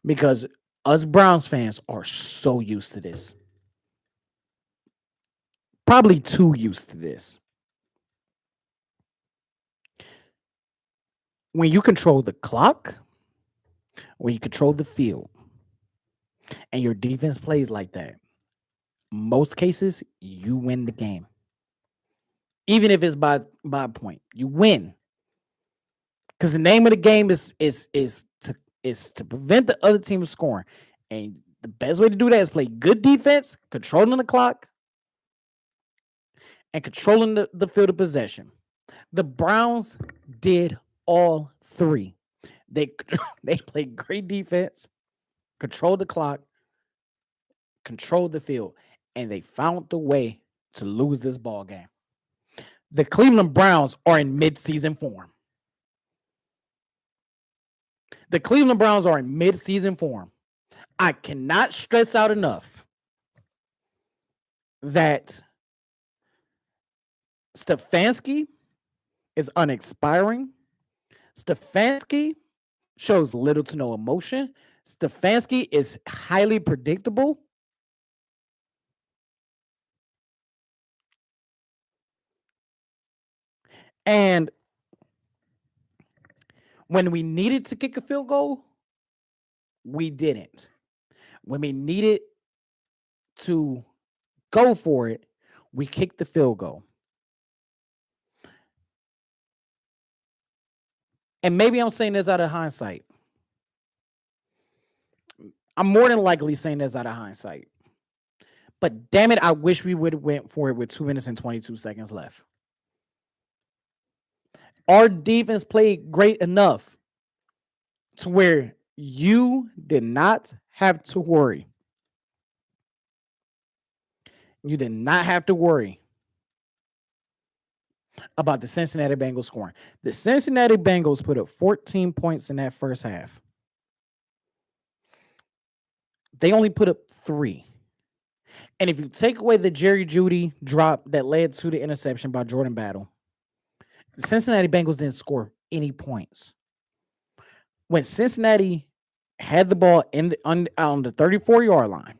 because us Browns fans are so used to this. Probably too used to this. When you control the clock, when you control the field, and your defense plays like that, most cases, you win the game. Even if it's by a point, you win. Because the name of the game is to prevent the other team from scoring. And the best way to do that is play good defense, controlling the clock, and controlling the field of possession. The Browns did all 3. They played great defense, controlled the clock, controlled the field, and they found the way to lose this ball game. The Cleveland Browns are in mid-season form. The Cleveland Browns are in mid-season form. I cannot stress out enough that Stefanski is unexpiring. Stefanski shows little to no emotion. Stefanski is highly predictable. And when we needed to kick a field goal, we didn't. When we needed to go for it, we kicked the field goal. And maybe I'm saying this out of hindsight. I'm more than likely saying this out of hindsight. But damn it, I wish we would have went for it with 2 minutes and 22 seconds left. Our defense played great enough to where you did not have to worry. You did not have to worry about the Cincinnati Bengals scoring. The Cincinnati Bengals put up 14 points in that first half. They only put up 3. And if you take away the Jerry Jeudy drop that led to the interception by Jordan Battle, the Cincinnati Bengals didn't score any points. When Cincinnati had the ball on the 34-yard line,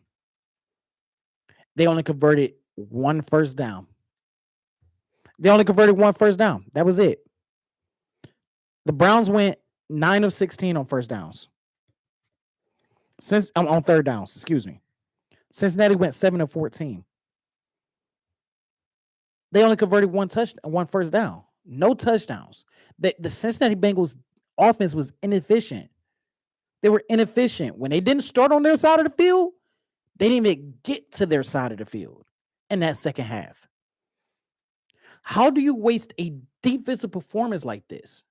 they only converted one first down. That was it. The Browns went 9 of 16 on first downs. On third downs, excuse me. Cincinnati went 7 of 14. They only converted one first down. No touchdowns. The Cincinnati Bengals offense was inefficient. They were inefficient. When they didn't start on their side of the field, they didn't even get to their side of the field in that second half. How do you waste a defensive performance like this?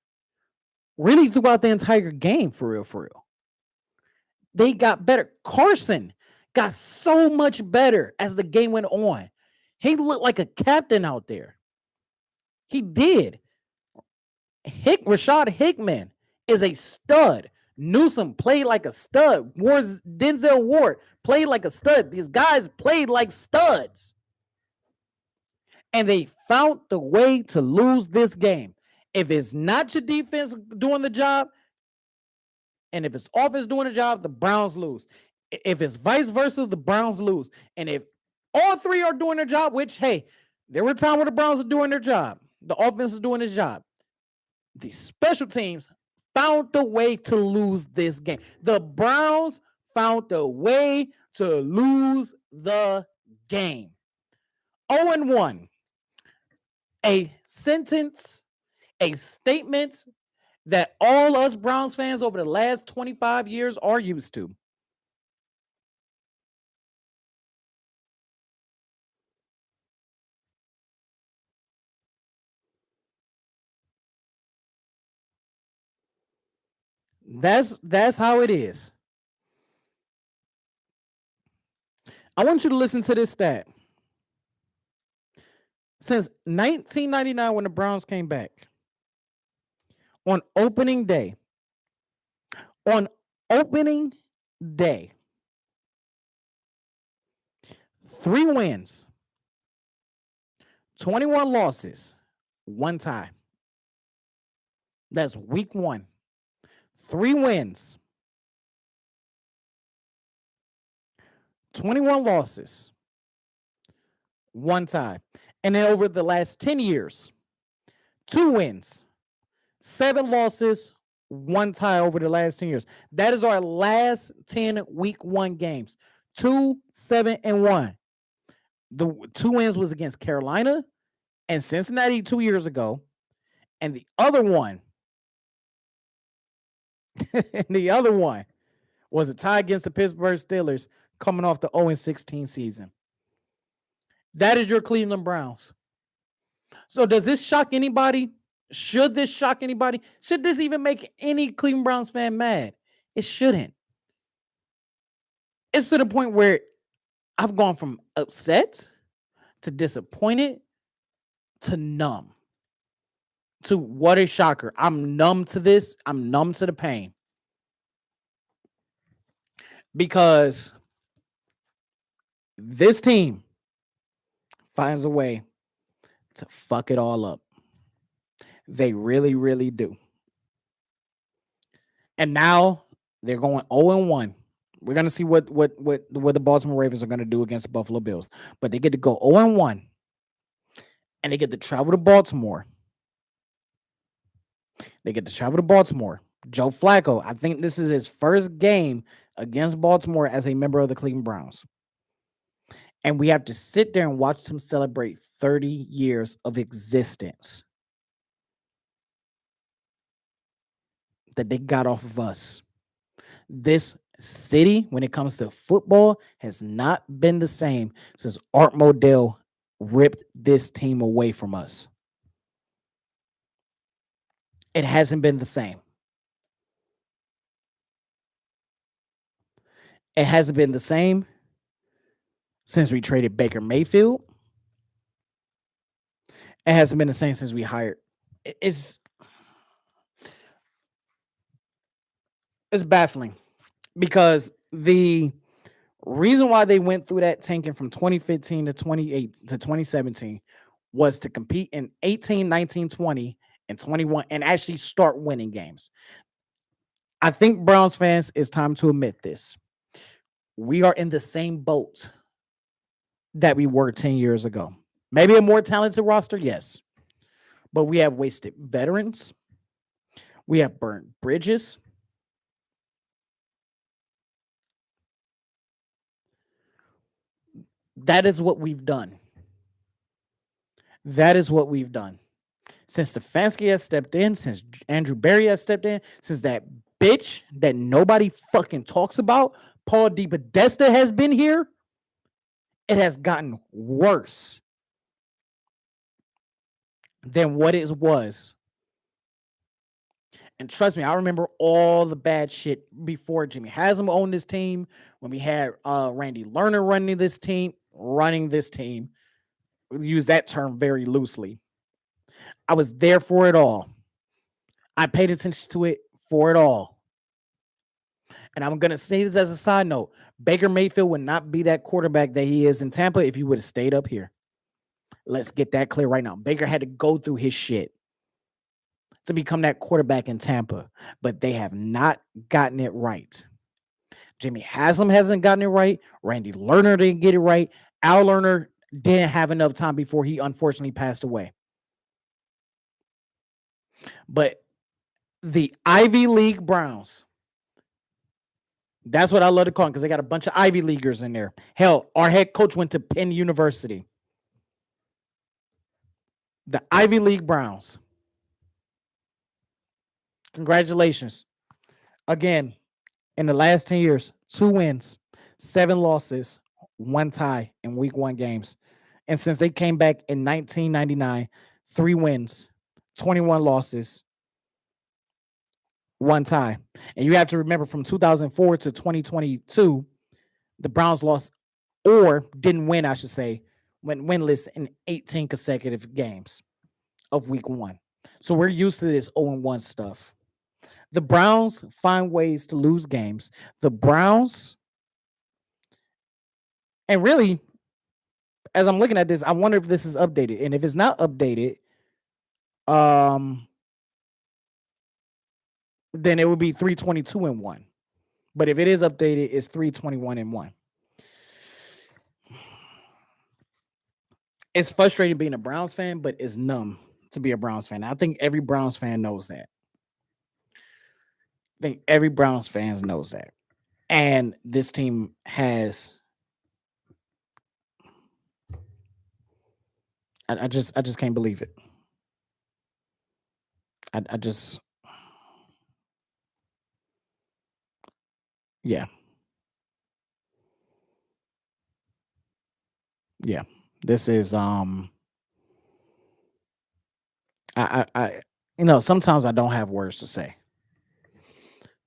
Really throughout the entire game, for real. They got better. Carson got so much better as the game went on. He looked like a captain out there. He did. Rashad Hickman is a stud. Newsom played like a stud. Denzel Ward played like a stud. These guys played like studs. And they found the way to lose this game. If it's not your defense doing the job, and if it's offense doing the job, the Browns lose. If it's vice versa, the Browns lose. And if all three are doing their job, which, hey, there were times where the Browns are doing their job. The offense is doing his job. The special teams found the way to lose this game. The Browns found the way to lose the game. 0-1. A sentence, a statement that all us Browns fans over the last 25 years are used to. That's how it is. I want you to listen to this stat. Since 1999, when the Browns came back, on opening day, 3 wins, 21 losses, 1 tie. That's week 1. 3 wins, 21 losses, 1 tie. And then over the last 10 years, 2 wins, 7 losses, 1 tie over the last 10 years. That is our last 10 week 1 games. 2, 7, and 1. The 2 wins was against Carolina and Cincinnati 2 years ago. And the other one, was a tie against the Pittsburgh Steelers coming off the 0-16 season. That is your Cleveland Browns. So does this shock anybody? Should this shock anybody? Should this even make any Cleveland Browns fan mad? It shouldn't. It's to the point where I've gone from upset to disappointed to numb. To what a shocker. I'm numb to this. I'm numb to the pain. Because this team finds a way to fuck it all up. They really, really do. And now they're going 0-1. We're gonna see what the Baltimore Ravens are gonna do against the Buffalo Bills. But they get to go 0-1, and they get to travel to Baltimore. Joe Flacco, I think this is his first game against Baltimore as a member of the Cleveland Browns. And we have to sit there and watch him celebrate 30 years of existence that they got off of us. This city, when it comes to football, has not been the same since Art Modell ripped this team away from us. It hasn't been the same. It hasn't been the same since we traded Baker Mayfield. It hasn't been the same since we hired. It's it's baffling because the reason why they went through that tanking from 2015 to 28 to 2017 was to compete in 18, 19, 20, and 21 and actually start winning games. I think Browns fans, it's time to admit this. We are in the same boat that we were 10 years ago. Maybe a more talented roster, yes, but we have wasted veterans. We have burnt bridges. That is what we've done. That is what we've done. Since Stefanski has stepped in, since Andrew Berry has stepped in, since that bitch that nobody fucking talks about, Paul DePodesta has been here, it has gotten worse than what it was. And trust me, I remember all the bad shit before Jimmy Haslam owned this team, when we had Randy Lerner running this team. We use that term very loosely. I was there for it all. I paid attention to it for it all. And I'm going to say this as a side note. Baker Mayfield would not be that quarterback that he is in Tampa if he would have stayed up here. Let's get that clear right now. Baker had to go through his shit to become that quarterback in Tampa, but they have not gotten it right. Jimmy Haslam hasn't gotten it right. Randy Lerner didn't get it right. Al Lerner didn't have enough time before he unfortunately passed away. But the Ivy League Browns, that's what I love to call them because they got a bunch of Ivy Leaguers in there. Hell, our head coach went to Penn University. The Ivy League Browns. Congratulations. Again, in the last 10 years, 2 wins, 7 losses, 1 tie in week 1 games. And since they came back in 1999, 3 wins, 21 losses, 1 tie. And you have to remember from 2004 to 2022, the Browns lost or didn't win, I should say, went winless in 18 consecutive games of week 1. So we're used to this 0-1 stuff. The Browns find ways to lose games. The Browns, and really, as I'm looking at this, I wonder if this is updated. And if it's not updated, then it would be 322-1. But if it is updated, it's 321-1. It's frustrating being a Browns fan, but it's numb to be a Browns fan. I think every Browns fan knows that. I think every Browns fan knows that. And this team has I just can't believe it. I just yeah. Yeah. This is I sometimes I don't have words to say.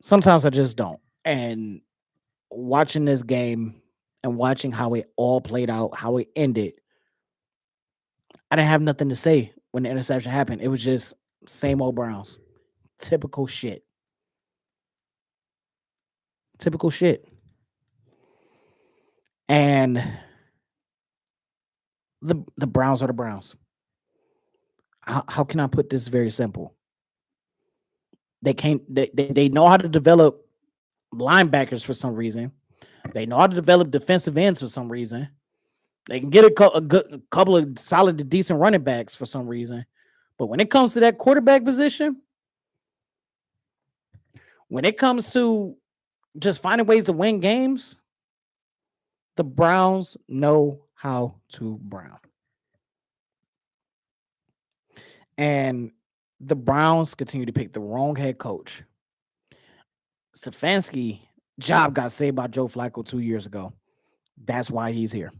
Sometimes I just don't. And watching this game and watching how it all played out, how it ended, I didn't have nothing to say when the interception happened. It was just same old Browns. Typical shit. Typical shit. And the Browns are the Browns. How can I put this very simple? They know how to develop linebackers for some reason. They know how to develop defensive ends for some reason. They can get a couple of solid to decent running backs for some reason. But when it comes to that quarterback position, when it comes to just finding ways to win games, the Browns know how to brown. And the Browns continue to pick the wrong head coach. Stefanski job got saved by Joe Flacco 2 years ago. That's why he's here.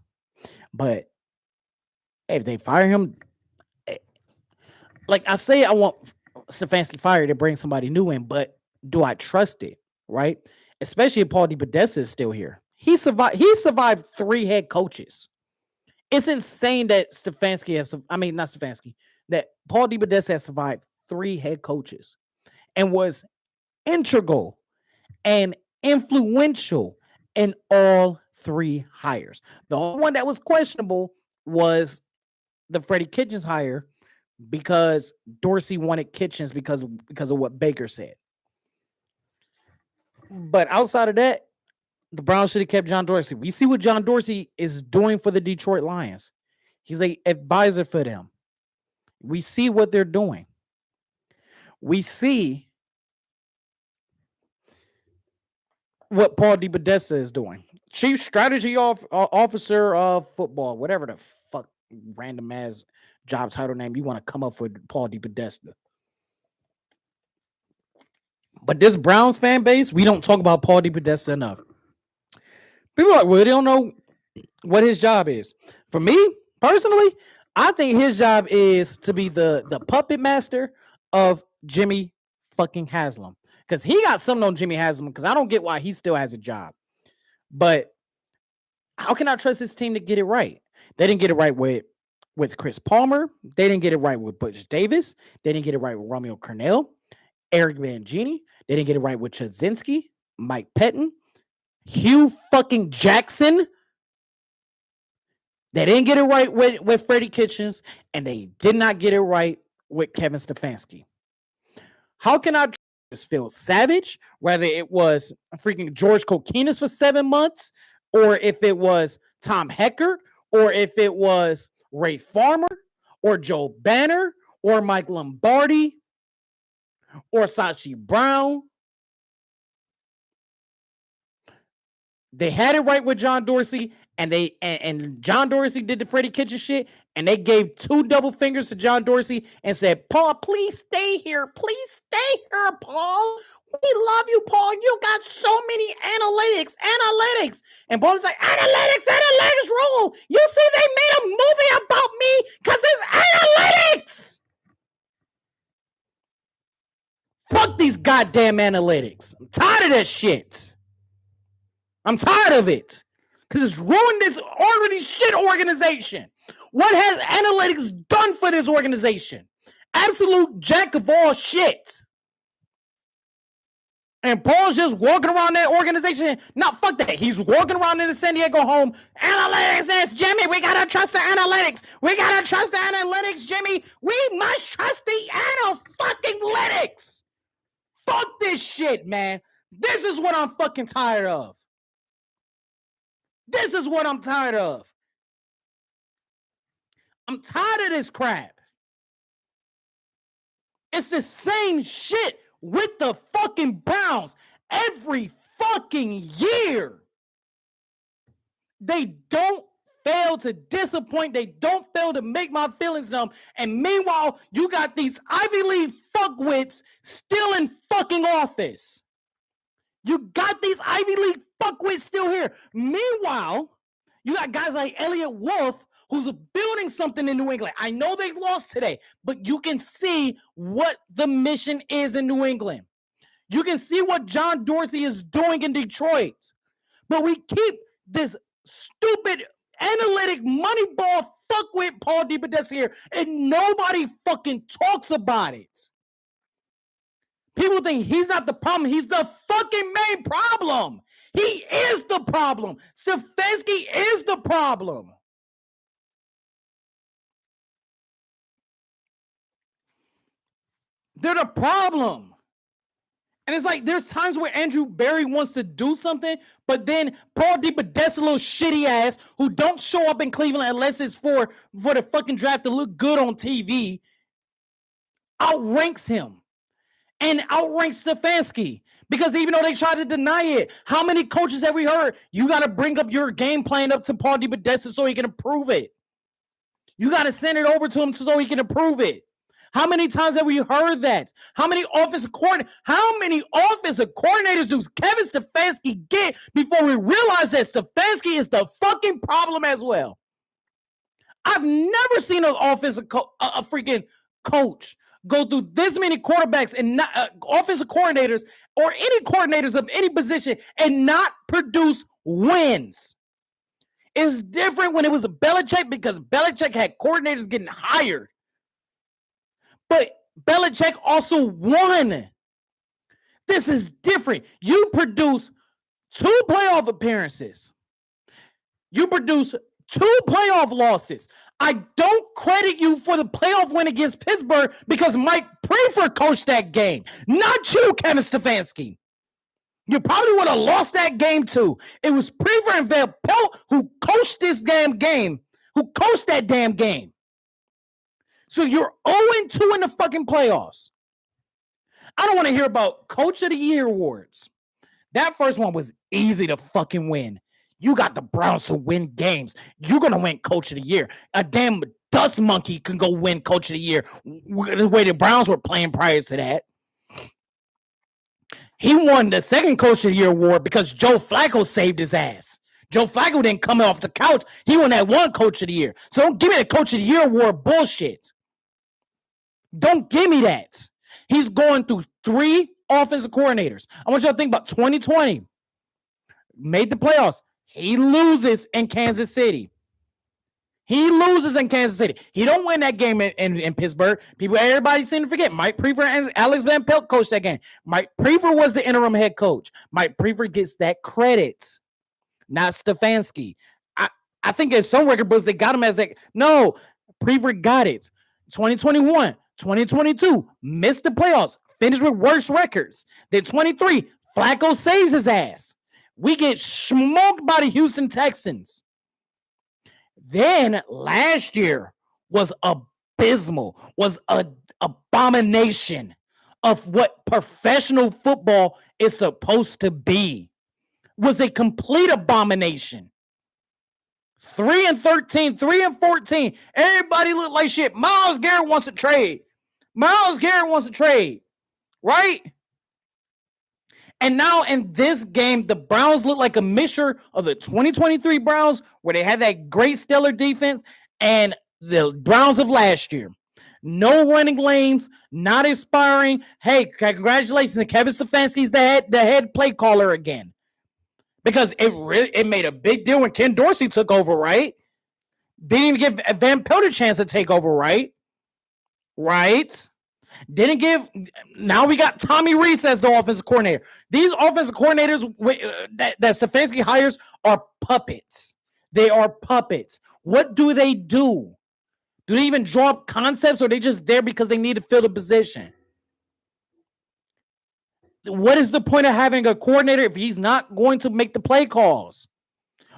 But if they fire him, like I say, I want Stefanski fired to bring somebody new in, but do I trust it? Right? especially if Paul DePodesta is still here. He survived 3 head coaches. It's insane that Stefanski has, I mean, not Stefanski, that Paul DePodesta has survived 3 head coaches and was integral and influential in all 3 hires. The only one that was questionable was the Freddie Kitchens hire because Dorsey wanted Kitchens because of what Baker said. But outside of that, the Browns should have kept John Dorsey. We see what John Dorsey is doing for the Detroit Lions. He's an advisor for them. We see what they're doing. We see what Paul DePodesta is doing. Chief Strategy Officer of Football, whatever the fuck random ass job title name you want to come up with Paul DePodesta. But this Browns fan base, we don't talk about Paul DePodesta enough. People are like, well, they don't know what his job is. For me, personally, I think his job is to be the puppet master of Jimmy fucking Haslam. Because he got something on Jimmy Haslam, because I don't get why he still has a job. But how can I trust this team to get it right? They didn't get it right with Chris Palmer. They didn't get it right with Butch Davis. They didn't get it right with Romeo Cornell, Eric Mangini. They didn't get it right with Chudzinski, Mike Pettin, Hugh fucking Jackson. They didn't get it right with Freddie Kitchens, and they did not get it right with Kevin Stefanski. How can I trust Phil Savage, whether it was freaking George Kokinis for 7 months, or if it was Tom Heckert, or if it was Ray Farmer, or Joe Banner, or Mike Lombardi, or Sashi Brown? They had it right with John Dorsey, and John Dorsey did the Freddie Kitchens shit, and they gave 2 double fingers to John Dorsey and said, Paul, please stay here. Please stay here, Paul. We love you, Paul. You got so many analytics. And Paul's like, analytics rule. You see, they made a movie about me because it's analytics. Fuck these goddamn analytics. I'm tired of that shit. I'm tired of it. Because it's ruined this already shit organization. What has analytics done for this organization? Absolute jack of all shit. And Paul's just walking around that organization. No, fuck that. He's walking around in the San Diego home. Analytics, that's Jimmy. We gotta trust the analytics. We gotta trust the analytics, Jimmy. We must trust the fucking analytics. Fuck this shit, man. This is what I'm fucking tired of. This is what I'm tired of. I'm tired of this crap. It's the same shit with the fucking Browns every fucking year. They don't fail to disappoint. They don't fail to make my feelings numb. And meanwhile, you got these Ivy League fuckwits still in fucking office. You got these Ivy League fuckwits still here. Meanwhile, you got guys like Elliot Wolf, who's building something in New England. I know they lost today, but you can see what the mission is in New England. You can see what John Dorsey is doing in Detroit. But we keep this stupid analytic moneyball fuckwit Paul DePodesta here, and nobody fucking talks about it. People think he's not the problem. He's the fucking main problem. He is the problem. Stefanski is the problem. They're the problem. And it's like there's times where Andrew Berry wants to do something, but then Paul DePodesta, little shitty ass, who don't show up in Cleveland unless it's for the fucking draft to look good on TV, outranks him. And outranks Stefanski. Because even though they tried to deny it, how many coaches have we heard? You got to bring up your game plan up to Paul DePodesta so he can approve it. You got to send it over to him so he can approve it. How many times have we heard that? How many offensive coordinators do Kevin Stefanski get before we realize that Stefanski is the fucking problem as well? I've never seen an offensive freaking coach go through this many quarterbacks and not offensive coordinators or any coordinators of any position and not produce wins. It's different when it was a Belichick because Belichick had coordinators getting hired. But Belichick also won. This is different. You produce 2 playoff appearances. You produce 2 playoff losses. I don't credit you for the playoff win against Pittsburgh because Mike Prefer coached that game, not you, Kevin Stefanski. You probably would have lost that game too. It was Prefer and Van Pelt who coached this damn game, who coached that damn game. So you're 0-2 in the fucking playoffs. I don't want to hear about Coach of the Year awards. That first one was easy to fucking win. You got the Browns to win games. You're going to win Coach of the Year. A damn dust monkey can go win Coach of the Year the way the Browns were playing prior to that. He won the second Coach of the Year award because Joe Flacco saved his ass. Joe Flacco didn't come off the couch. He won that one Coach of the Year. So don't give me the Coach of the Year award bullshit. Don't give me that. He's going through 3 offensive coordinators. I want y'all to think about 2020. Made the playoffs. He loses in Kansas City. He don't win that game in Pittsburgh. Everybody seem to forget. Mike Prefer and Alex Van Pelt coached that game. Mike Prefer was the interim head coach. Mike Prefer gets that credit, not Stefanski. I think in some record books they got him as like, no, Prefer got it. 2021, 2022, missed the playoffs, finished with worse records. Then 23, Flacco saves his ass. We get smoked by the Houston Texans. Then last year was abysmal, was an abomination of what professional football is supposed to be. Was a complete abomination. 3-13, 3-14. Everybody looked like shit. Myles Garrett wants to trade. Right? And now in this game, the Browns look like a mixture of the 2023 Browns, where they had that great stellar defense, and the Browns of last year. No running lanes, not inspiring. Hey, congratulations. Kevin Stefanski's the head play caller again. Because it made a big deal when Ken Dorsey took over, right? Didn't even give Van Pelt a chance to take over, right? Didn't give. Now we got Tommy Rees as the offensive coordinator. These offensive coordinators that Stefanski hires are puppets. They are puppets. What do? Do they even draw up concepts, or are they just there because they need to fill the position? What is the point of having a coordinator if he's not going to make the play calls?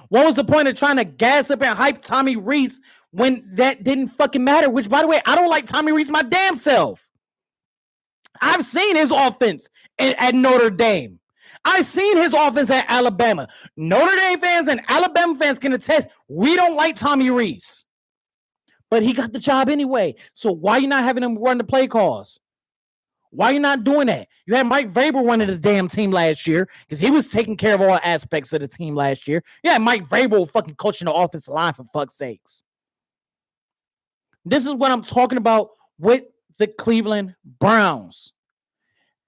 What was the point of trying to gas up and hype Tommy Rees when that didn't fucking matter? Which, by the way, I don't like Tommy Rees my damn self. I've seen his offense at Notre Dame. I've seen his offense at Alabama. Notre Dame fans and Alabama fans can attest, we don't like Tommy Rees. But he got the job anyway. So why are you not having him run the play calls? Why are you not doing that? You had Mike Vrabel running the damn team last year because he was taking care of all aspects of the team last year. Yeah, Mike Vrabel fucking coaching the offensive line, for fuck's sakes. This is what I'm talking about with the Cleveland Browns.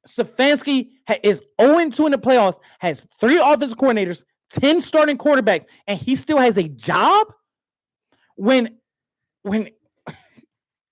Stefanski is 0-2 in the playoffs, has 3 offensive coordinators, 10 starting quarterbacks, and he still has a job? When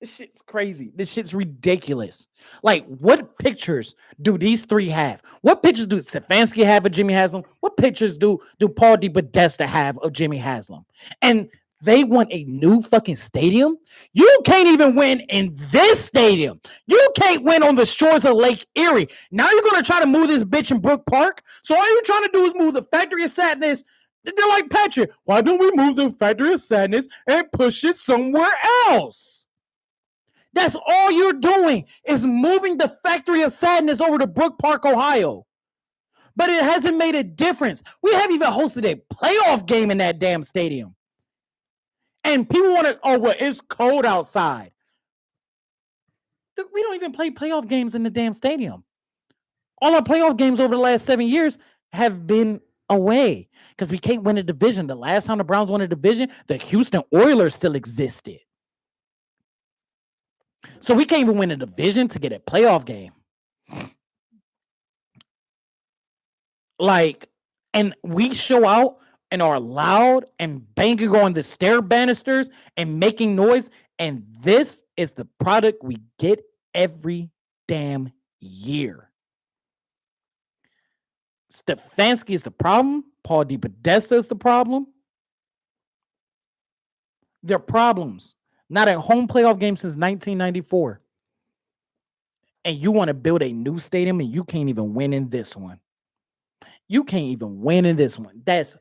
this shit's crazy. This shit's ridiculous. Like, what pictures do these 3 have? What pictures do Stefanski have of Jimmy Haslam? What pictures do Paul DePodesta have of Jimmy Haslam? And they want a new fucking stadium? You can't even win in this stadium. You can't win on the shores of Lake Erie. Now you're going to try to move this bitch in Brook Park? So all you're trying to do is move the Factory of Sadness. They're like, Patrick, why don't we move the Factory of Sadness and push it somewhere else? That's all you're doing is moving the Factory of Sadness over to Brook Park, Ohio. But it hasn't made a difference. We haven't even hosted a playoff game in that damn stadium. And people want to, well, it's cold outside. We don't even play playoff games in the damn stadium. All our playoff games over the last 7 years have been away because we can't win a division. The last time the Browns won a division, the Houston Oilers still existed. So we can't even win a division to get a playoff game. Like, and we show out and are loud and banging on the stair banisters and making noise. And this is the product we get every damn year. Stefanski is the problem. Paul DePodesta is the problem. They're problems. Not a home playoff game since 1994. And you want to build a new stadium and you can't even win in this one. You can't even win in this one. That's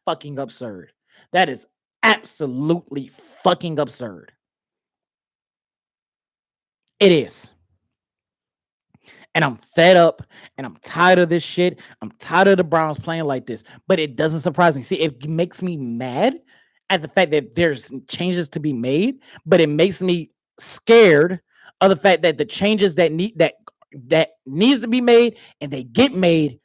fucking absurd. That is absolutely fucking absurd. It is. And I'm fed up and I'm tired of this shit. I'm tired of the Browns playing like this. But it doesn't surprise me. See, it makes me mad at the fact that there's changes to be made, but it makes me scared of the fact that the changes that needs to be made and they get made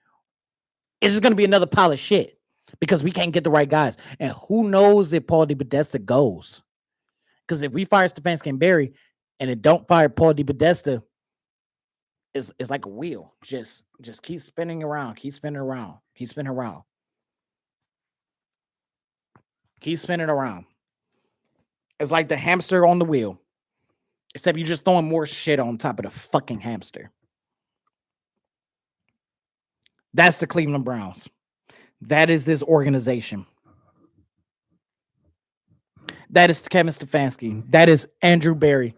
is just going to be another pile of shit because we can't get the right guys. And who knows if Paul DePodesta goes? Because if we fire Stefanski and Barry and it don't fire Paul DePodesta, it's like a wheel. Just keep spinning around, keep spinning around, keep spinning around, keep spinning around. It's like the hamster on the wheel. Except you're just throwing more shit on top of the fucking hamster. That's the Cleveland Browns. That is this organization. That is Kevin Stefanski. That is Andrew Barry.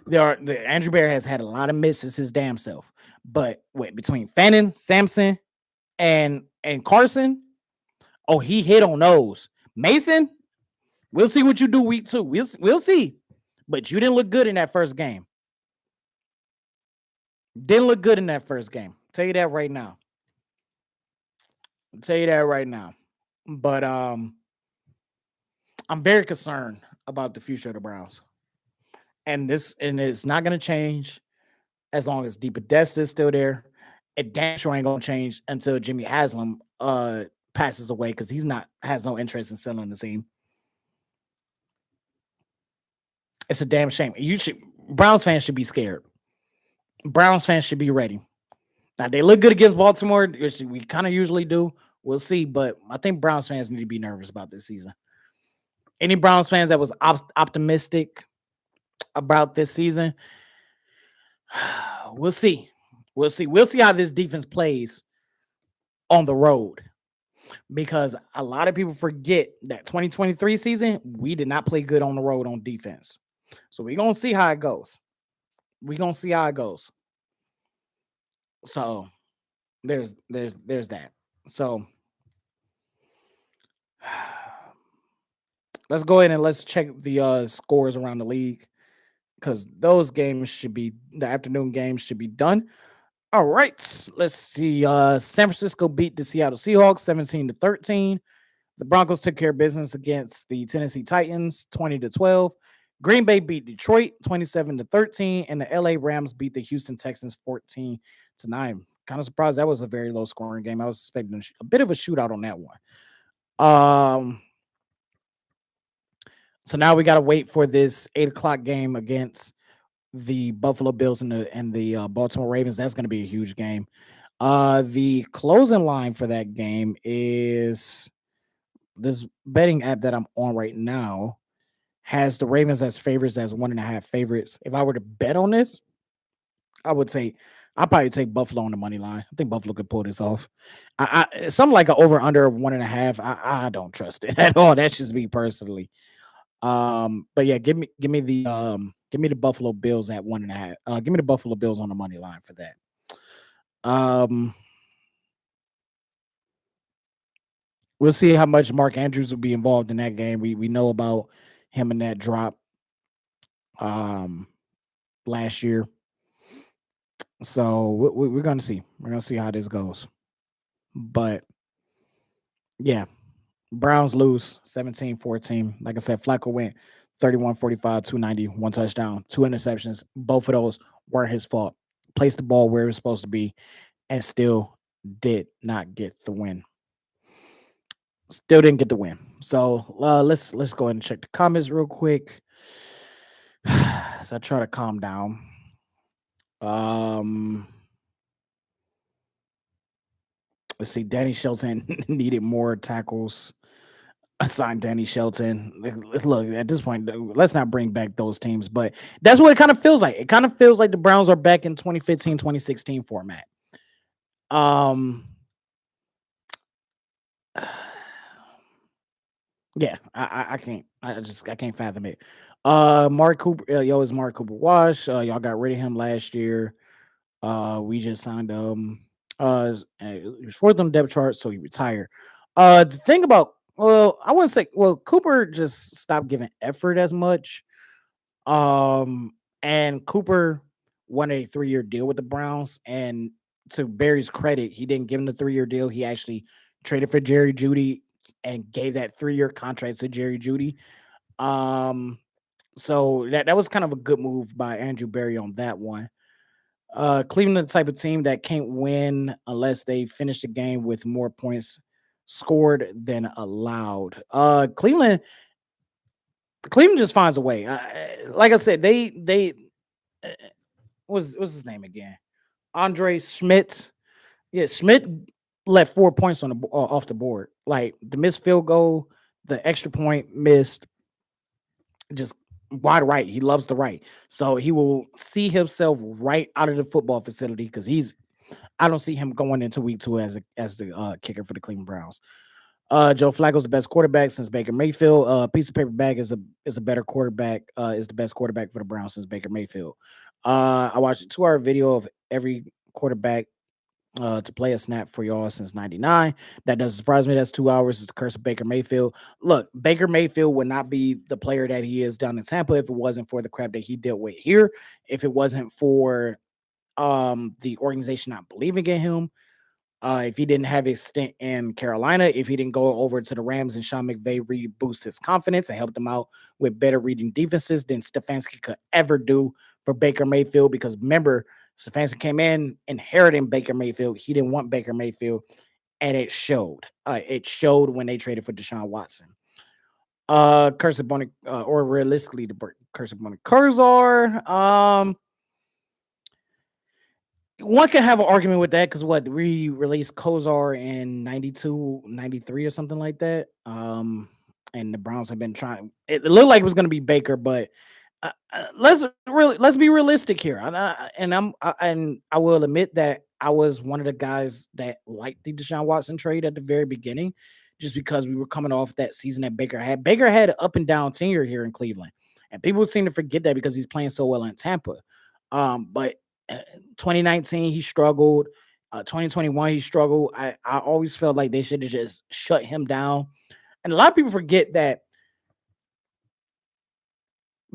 Andrew Barry has had a lot of misses his damn self. But between Fannin, Sampson, and Carson, oh, he hit on those. Mason, we'll see what you do week 2. We'll see. But you didn't look good in that first game. Didn't look good in that first game. Tell you that right now. But I'm very concerned about the future of the Browns. And it's not going to change as long as DePodesta is still there. It damn sure ain't going to change until Jimmy Haslam passes away because has no interest in selling the team. It's a damn shame. Browns fans should be scared. Browns fans should be ready. Now, they look good against Baltimore, which we kind of usually do. We'll see, but I think Browns fans need to be nervous about this season. Any Browns fans that was optimistic about this season, we'll see. We'll see how this defense plays on the road. Because a lot of people forget that 2023 season, we did not play good on the road on defense. So we're going to see how it goes. So there's that. So let's go ahead and let's check the scores around the league because those games the afternoon games should be done. All right, let's see. San Francisco beat the Seattle Seahawks 17-13. The Broncos took care of business against the Tennessee Titans 20-12. Green Bay beat Detroit 27-13, and the LA Rams beat the Houston Texans 14-9. Kind of surprised that was a very low scoring game. I was expecting a bit of a shootout on that one. So now we got to wait for this 8:00 game against the Buffalo Bills and the Baltimore Ravens. That's going to be a huge game. The closing line for that game is this betting app that I'm on right now has the Ravens as favorites as 1.5 favorites. If I were to bet on this, I'd probably take Buffalo on the money line. I think Buffalo could pull this off. Something like an over under of 1.5. I don't trust it at all. That's just me personally. But yeah, give me the Buffalo Bills at 1.5. Give me the Buffalo Bills on the money line for that. We'll see how much Mark Andrews will be involved in that game. We know about him in that drop last year. So we're gonna see. We're gonna see how this goes. But yeah, Browns lose 17-14. Like I said, Flacco went 31-45, 290, 1 touchdown, 2 interceptions. Both of those weren't his fault. Placed the ball where it was supposed to be and still did not get the win. Still didn't get the win. So let's go ahead and check the comments real quick. as I try to calm down. Um, let's see. Danny Shelton needed more tackles. Assign Danny Shelton. Look, at this point, let's not bring back those teams, but that's what it kind of feels like. It kind of feels like the Browns are back in 2015, 2016 format. Um, yeah, I can't. I can't fathom it. Mark Cooper, yo, is Mark Cooper Wash. Y'all got rid of him last year. We just signed he was fourth on the depth chart, so he retired. The thing about I wouldn't say Cooper just stopped giving effort as much. And Cooper won a 3-year deal with the Browns, and to Barry's credit, he didn't give him the 3-year deal. He actually traded for Jerry Judy and gave that 3-year contract to Jerry Judy. Um, so that was kind of a good move by Andrew Barry on that one. Cleveland, the type of team that can't win unless they finish the game with more points scored than allowed. Cleveland just finds a way. Like I said, they uh, what's his name again? Andre Schmidt. Yeah, Schmidt left 4 points on the off the board. Like the missed field goal, the extra point missed, just wide right. He loves the right, so he will see himself right out of the football facility because he's. I don't see him going into week 2 as the kicker for the Cleveland Browns. Joe Flacco's the best quarterback since Baker Mayfield. Piece of paper bag is a better quarterback. Is the best quarterback for the Browns since Baker Mayfield. I watched a 2-hour video of every quarterback to play a snap for y'all since '99. That doesn't surprise me. That's 2 hours. It's the curse of Baker Mayfield. Look, Baker Mayfield would not be the player that he is down in Tampa if it wasn't for the crap that he dealt with here. If it wasn't for the organization not believing in him, if he didn't have his stint in Carolina, if he didn't go over to the Rams and Sean McVay reboost his confidence and helped him out with better reading defenses than Stefanski could ever do for Baker Mayfield. Because remember, Stefanski came in inheriting Baker Mayfield. He didn't want Baker Mayfield, and it showed. It showed when they traded for Deshaun Watson. Curse of Bonnie, or realistically, the Curse of Bonnie Curzar. One can have an argument with that because what we released Kozar in 92, 93 or something like that. And the Browns have been trying. It looked like it was going to be Baker, but let's be realistic here. And I will admit that I was one of the guys that liked the Deshaun Watson trade at the very beginning, just because we were coming off that season that Baker had. Baker had an up and down tenure here in Cleveland, and people seem to forget that because he's playing so well in Tampa. But 2019 he struggled. 2021 he struggled. I always felt like they should have just shut him down. And a lot of people forget that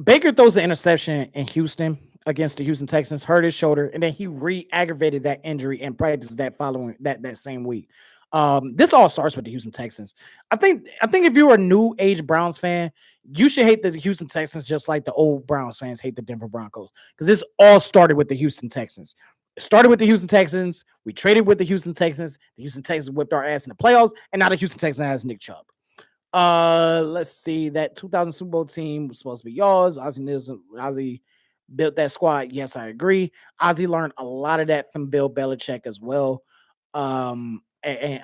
Baker throws the interception in Houston against the Houston Texans, hurt his shoulder, and then he re-aggravated that injury in practice that following that same week. This all starts with the Houston Texans. I think if you're a new age Browns fan, you should hate the Houston Texans just like the old Browns fans hate the Denver Broncos, because this all started with the Houston Texans. It started with the Houston Texans. We traded with the Houston Texans. The Houston Texans whipped our ass in the playoffs, and now the Houston Texans has Nick Chubb. Let's see. That 2000 Super Bowl team was supposed to be yours. Ozzie built that squad. Yes, I agree. Ozzie learned a lot of that from Bill Belichick as well. And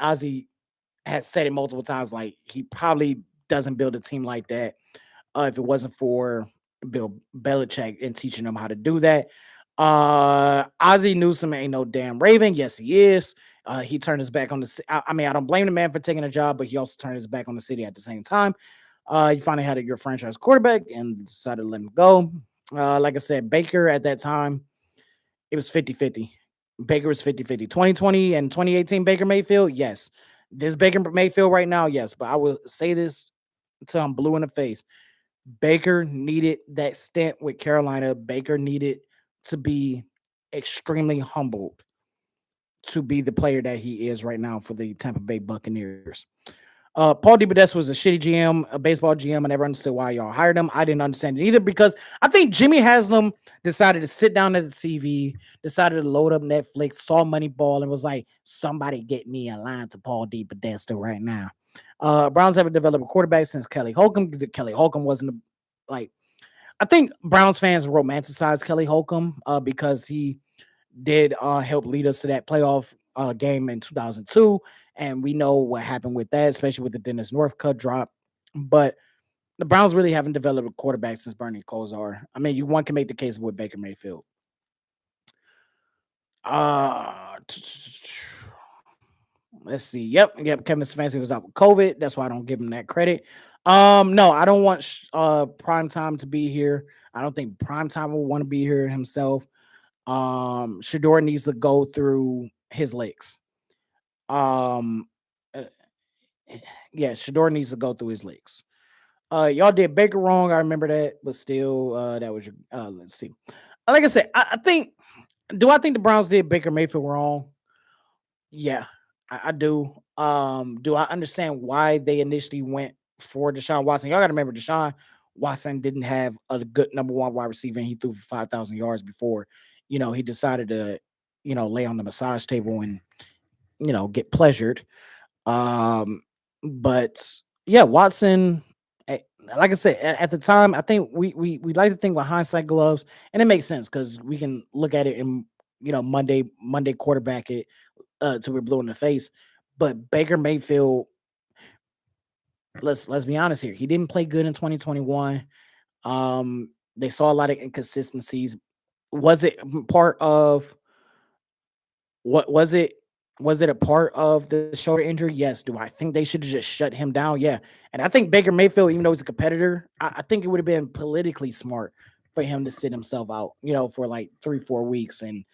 Ozzie has said it multiple times, like he probably doesn't build a team like that if it wasn't for Bill Belichick and teaching them how to do that. Ozzie Newsome ain't no damn Raven. Yes, he is. He turned his back on the. I mean, I don't blame the man for taking a job, but he also turned his back on the city at the same time. You finally had your franchise quarterback and decided to let him go. Like I said, Baker at that time, it was 50-50. Baker was 50-50. 2020 and 2018 Baker Mayfield, yes. This Baker Mayfield right now, yes. But I will say this until I'm blue in the face. Baker needed that stint with Carolina. Baker needed to be extremely humbled to be the player that he is right now for the Tampa Bay Buccaneers. Paul DePodesta was a shitty GM, a baseball GM. I never understood why y'all hired him. I didn't understand it either, because I think Jimmy Haslam decided to sit down at the TV, decided to load up Netflix, saw Moneyball, and was like, somebody get me a line to Paul DePodesta right now. Browns haven't developed a quarterback since Kelly Holcomb. Kelly Holcomb wasn't like I think Browns fans romanticize Kelly Holcomb because he did help lead us to that playoff game in 2002, and we know what happened with that, especially with the Dennis Northcutt drop. But the Browns really haven't developed a quarterback since Bernie Kosar. I mean, you one can make the case with Baker Mayfield. Uh, let's see. Yep. Kevin Stefanski was out with COVID. That's why I don't give him that credit. No, I don't want Prime Time to be here. I don't think Prime Time will want to be here himself. Shador needs to go through his legs. Um, uh, yeah, Shador needs to go through his legs. Y'all did Baker wrong. I remember that, but still, that was your. Let's see. Like I said, I think. Do I think the Browns did Baker Mayfield wrong? Yeah, I do. Do I understand why they initially went for Deshaun Watson? Y'all got to remember, Deshaun Watson didn't have a good number one wide receiver, and he threw for 5,000 yards before. He decided to, lay on the massage table and get pleasured. Um, but yeah, Watson. Like I said, at the time, I think we like to think with hindsight gloves, and it makes sense because we can look at it and Monday quarterback it till we're blue in the face. But Baker Mayfield, let's be honest here, he didn't play good in 2021. They saw a lot of inconsistencies. Was it part of what was it? Was it a part of the shoulder injury? Yes. Do I think they should have just shut him down? Yeah. And I think Baker Mayfield, even though he's a competitor, I think it would have been politically smart for him to sit himself out, for like 3-4 weeks and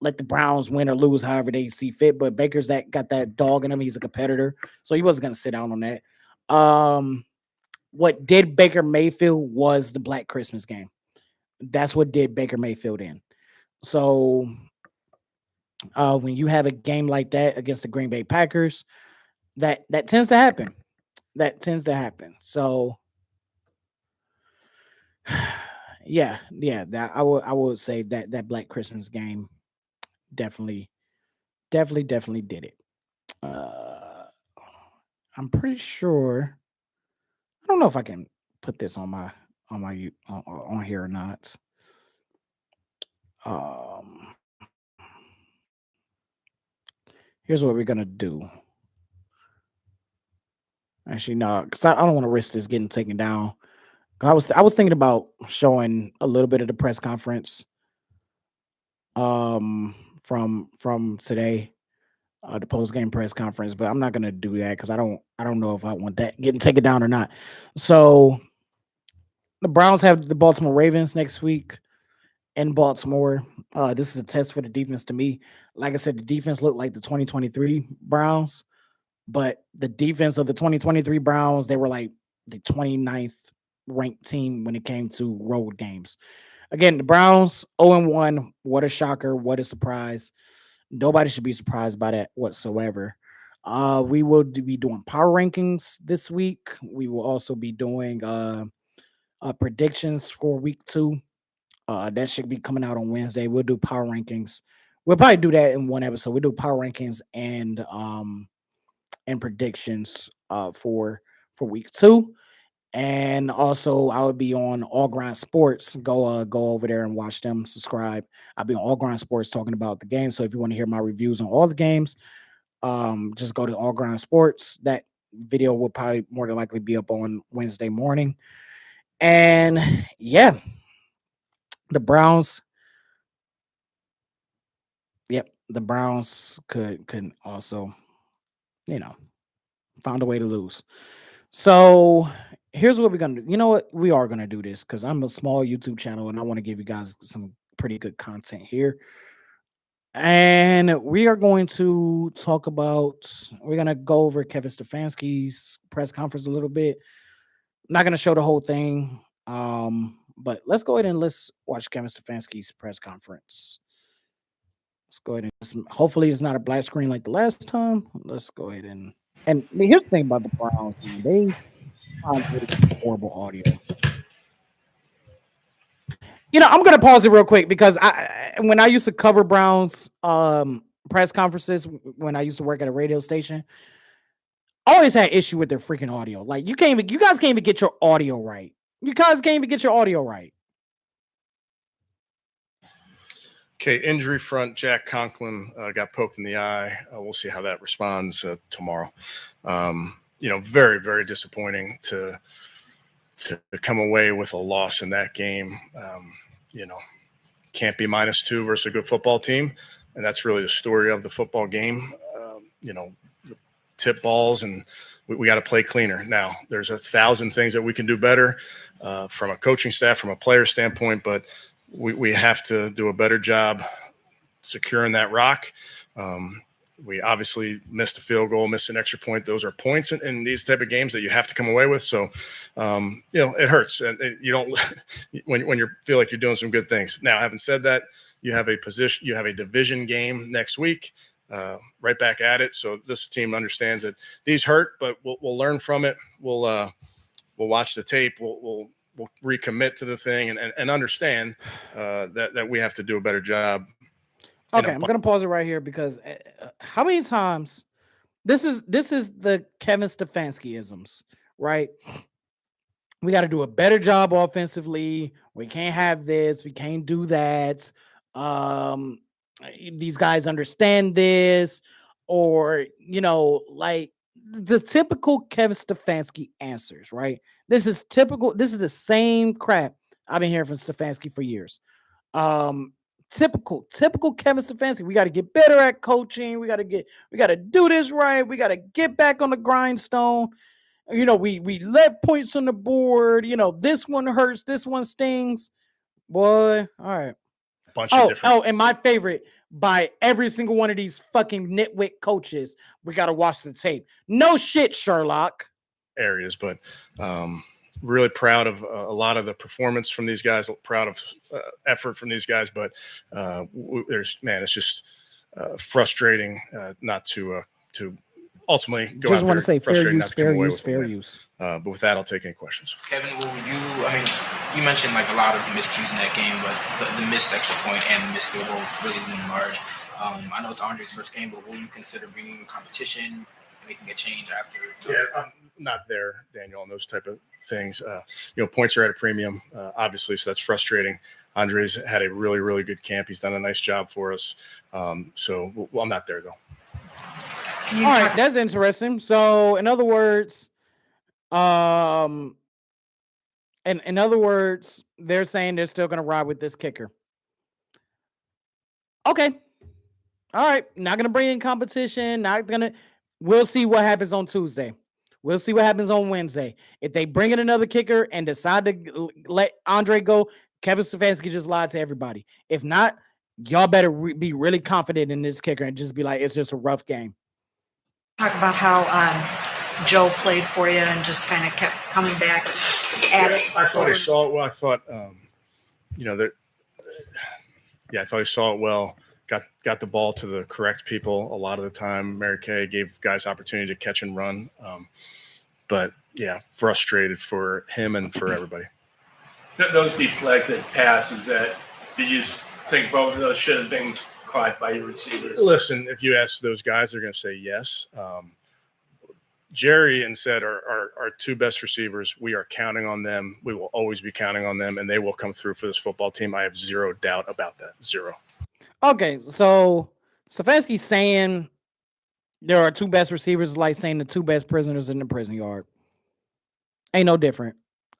let the Browns win or lose however they see fit. But Baker's got that dog in him. He's a competitor. So he wasn't gonna sit down on that. What did Baker Mayfield was the Black Christmas game. That's what did Baker Mayfield in. So when you have a game like that against the Green Bay Packers, that tends to happen. That tends to happen. So yeah, that I would say that Black Christmas game definitely definitely did it. Uh I'm pretty sure. I don't know if I can put this on here or not. Um, Here's what we're gonna do. Actually, no, because I don't want to risk this getting taken down. I was thinking about showing a little bit of the press conference um from today, the post game press conference, but I'm not gonna do that because I don't know if I want that getting taken down or not. So the Browns have the Baltimore Ravens next week in Baltimore. This is a test for the defense to me. Like I said, the defense looked like the 2023 Browns, but the defense of the 2023 Browns, they were like the 29th ranked team when it came to road games. Again, the Browns 0-1. What a shocker. What a surprise. Nobody should be surprised by that whatsoever. We will be doing power rankings this week. We will also be doing predictions for week 2. That should be coming out on Wednesday. We'll do power rankings. We'll probably do that in one episode. We'll do power rankings and predictions for week 2. And also I would be on All Grind Sports. Go over there and watch them. Subscribe. I'll be on All Grind Sports talking about the game. So if you want to hear my reviews on all the games, just go to All Grind Sports. That video will probably more than likely be up on Wednesday morning. And yeah, the Browns. Yep, the Browns could also, you know, found a way to lose. So here's what we're gonna do. You know what? We are gonna do this because I'm a small YouTube channel and I want to give you guys some pretty good content here. And we are going to talk about. We're gonna go over Kevin Stefanski's press conference a little bit. I'm not gonna show the whole thing, but let's go ahead and let's watch Kevin Stefanski's press conference. Let's go ahead and hopefully it's not a black screen like the last time. Let's go ahead and here's the thing about the Browns, man. They find ways to get horrible audio. I'm gonna pause it real quick because when I used to cover Browns press conferences when I used to work at a radio station, I always had issue with their freaking audio. Like you guys can't even get your audio right. You guys can't even get your audio right. Okay, injury front, Jack Conklin got poked in the eye. We'll see how that responds tomorrow. Very, very disappointing to come away with a loss in that game. Can't be -2 versus a good football team, and that's really the story of the football game. Tip balls, and we got to play cleaner. Now, there's 1,000 things that we can do better from a coaching staff, from a player standpoint, but we have to do a better job securing that rock. We obviously missed a field goal, missed an extra point. Those are points in these type of games that you have to come away with. So, it hurts, and you don't when you feel like you're doing some good things. Now, having said that, you have a division game next week, right back at it. So this team understands that these hurt, but we'll learn from it. We'll watch the tape. We'll recommit to the thing and understand that we have to do a better job. Okay, I'm gonna pause it right here because how many times this is the Kevin Stefanski-isms, right? We got to do a better job offensively. We can't have this. We can't do that. These guys understand this, or like the typical Kevin Stefanski answers, right? This is typical. This is the same crap I've been hearing from Stefanski for years. Typical Kevin Stefanski. We got to get better at coaching. We got to do this right. We got to get back on the grindstone. We left points on the board. This one hurts. This one stings. Boy, all right. And my favorite by every single one of these fucking nitwit coaches, we got to watch the tape. No shit, Sherlock. Areas, but really proud of a lot of the performance from these guys, proud of effort from these guys, but it's just frustrating not to ultimately go just out want to say fair use. But with that, I'll take any questions. Kevin, you mentioned like a lot of miscues in that game, but the missed extra point and the missed field goal really loomed large. I know it's Andre's first game, but will you consider bringing competition, making a change after? Yeah, I'm not there, Daniel, on those type of things. Points are at a premium, obviously, so that's frustrating. Andre's had a really, really good camp. He's done a nice job for us. So I'm not there, though. All right, that's interesting. So, in other words, they're saying they're still going to ride with this kicker. Okay. All right. Not going to bring in competition. We'll see what happens on Tuesday. We'll see what happens on Wednesday. If they bring in another kicker and decide to let Andre go, Kevin Stefanski just lied to everybody. If not, y'all better be really confident in this kicker and just be like, it's just a rough game. Talk about how Joe played for you and just kind of kept coming back at it. I thought he saw it well. I thought, I thought he saw it well. Got the ball to the correct people a lot of the time. Mary Kay gave guys opportunity to catch and run. But frustrated for him and for everybody. Those deflected passes, did you think both of those should have been caught by your receivers? Listen, if you ask those guys, they're going to say yes. Jerry and Seth are our two best receivers. We are counting on them. We will always be counting on them, and they will come through for this football team. I have zero doubt about that. Zero. Okay, so Stefanski's saying there are two best receivers, like saying the two best prisoners in the prison yard. Ain't no different.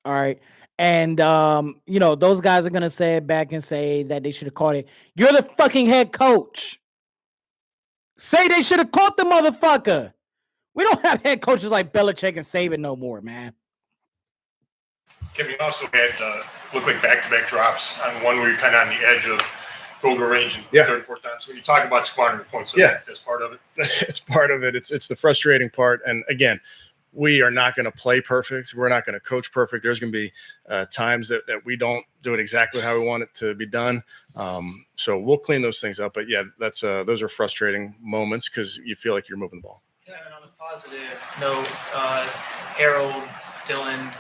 All right. And, those guys are going to say it back and say that they should have caught it. You're the fucking head coach. Say they should have caught the motherfucker. We don't have head coaches like Belichick and Saban no more, man. Kevin, you also had look like back-to-back drops on one where you're kind of on the edge of field goal range and third and fourth down. So when you talk about squandering points, that's part of it. It's part of it. It's the frustrating part. And again, we are not going to play perfect. We're not going to coach perfect. There's going to be times that we don't do it exactly how we want it to be done. So we'll clean those things up. But that's those are frustrating moments because you feel like you're moving the ball. Yeah, and on a positive note, Harold, Dylan,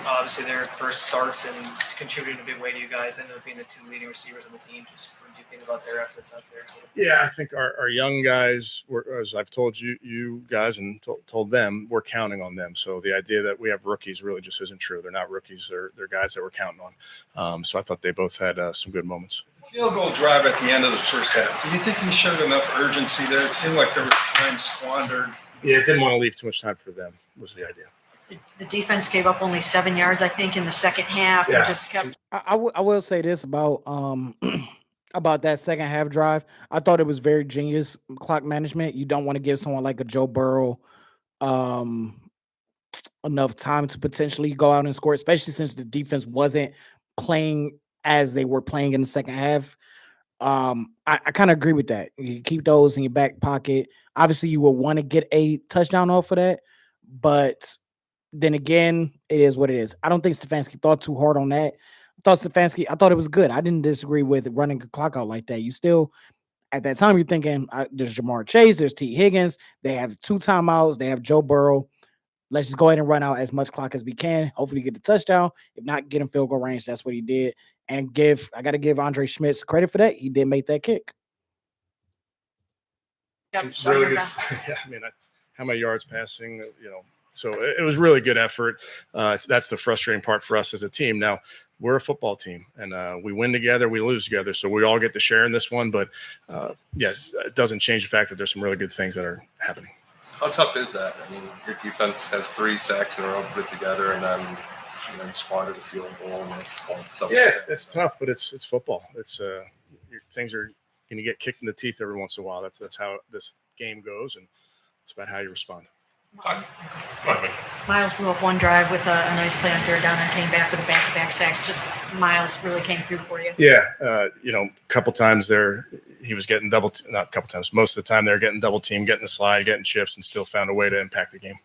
Obviously, their first starts and contributing in a big way to you guys. They ended up being the 2 leading receivers on the team. Just what did you think about their efforts out there? Yeah, I think our young guys, as I've told you guys and told them, we're counting on them. So the idea that we have rookies really just isn't true. They're not rookies. They're guys that we're counting on. So I thought they both had some good moments. Field goal drive at the end of the first half. Do you think you showed enough urgency there? It seemed like there was time squandered. Yeah, didn't want to leave too much time for them was the idea. The defense gave up only 7 yards, I think, in the second half, and just kept. I will say this about about that second half drive. I thought it was very genius clock management. You don't want to give someone like a Joe Burrow enough time to potentially go out and score, especially since the defense wasn't playing as they were playing in the second half. I kind of agree with that. You keep those in your back pocket. Obviously, you will want to get a touchdown off of that, but then again, it is what it is. I don't think Stefanski thought too hard on that. I thought it was good. I didn't disagree with running the clock out like that. You still, at that time, you're thinking there's Jamar Chase, there's T. Higgins. They have 2 timeouts. They have Joe Burrow. Let's just go ahead and run out as much clock as we can. Hopefully, get the touchdown. If not, get him field goal range. That's what he did. And I got to give Andre Schmitz credit for that. He did make that kick. Yep, Really good. Yeah, I mean, how many yards passing? So it was really good effort. That's the frustrating part for us as a team. Now, we're a football team, and we win together, we lose together. So we all get to share in this one. But, yes, it doesn't change the fact that there's some really good things that are happening. How tough is that? I mean, your defense has 3 sacks in a row put together, and then squandered the field goal and points. Yeah, it's tough, but it's football. It's things are going to get kicked in the teeth every once in a while. That's how this game goes, and it's about how you respond. Miles blew up one drive with a nice play on third down and came back with a back-to-back sacks. Just Miles really came through for you. Yeah, a couple times there he was getting not a couple times. Most of the time they're getting double team, getting the slide, getting chips, and still found a way to impact the game.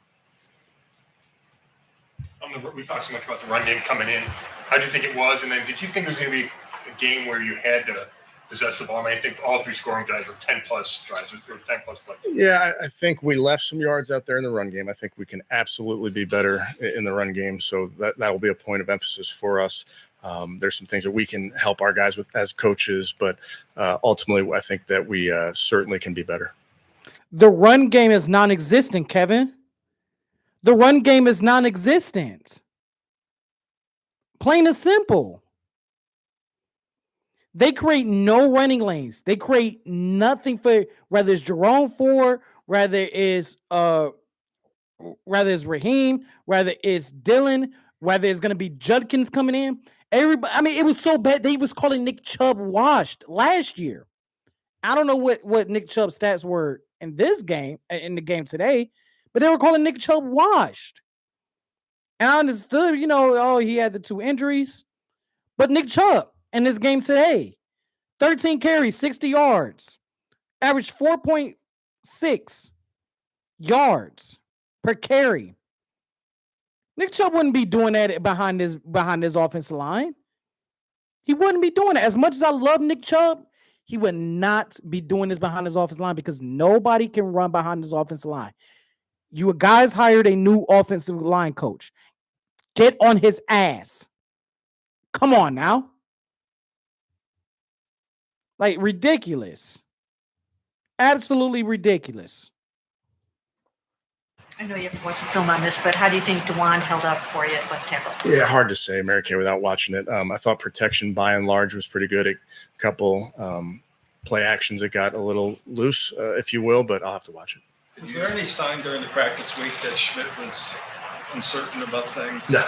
We talked so much about the run game coming in. How did you think it was? And then did you think it was going to be a game where you had to possess the ball? I mean, I think all 3 scoring drives were 10-plus drives or 10-plus plays. Yeah, I think we left some yards out there in the run game. I think we can absolutely be better in the run game, so that will be a point of emphasis for us. There's some things that we can help our guys with as coaches, but ultimately I think that we certainly can be better. The run game is non-existent, Kevin. The run game is non-existent. Plain and simple. They create no running lanes. They create nothing for whether it's Jerome Ford, whether it's Raheem, whether it's Dylan, whether it's gonna be Judkins coming in. Everybody, I mean, it was so bad they was calling Nick Chubb washed last year. I don't know what Nick Chubb's stats were in this game, in the game today, but they were calling Nick Chubb washed. And I understood, he had the 2 injuries. But Nick Chubb in this game today, 13 carries, 60 yards, averaged 4.6 yards per carry. Nick Chubb wouldn't be doing that behind his offensive line. He wouldn't be doing it. As much as I love Nick Chubb, he would not be doing this behind his offensive line because nobody can run behind his offensive line. You guys hired a new offensive line coach. Get on his ass. Come on now. Like, ridiculous. Absolutely ridiculous. I know you haven't watched the film on this, but how do you think DeJuan held up for you at left tackle? Yeah, hard to say, Mary Kay, without watching it. I thought protection by and large was pretty good. A couple play actions that got a little loose, if you will, but I'll have to watch it. Is there any sign during the practice week that Schmidt was uncertain about things? No.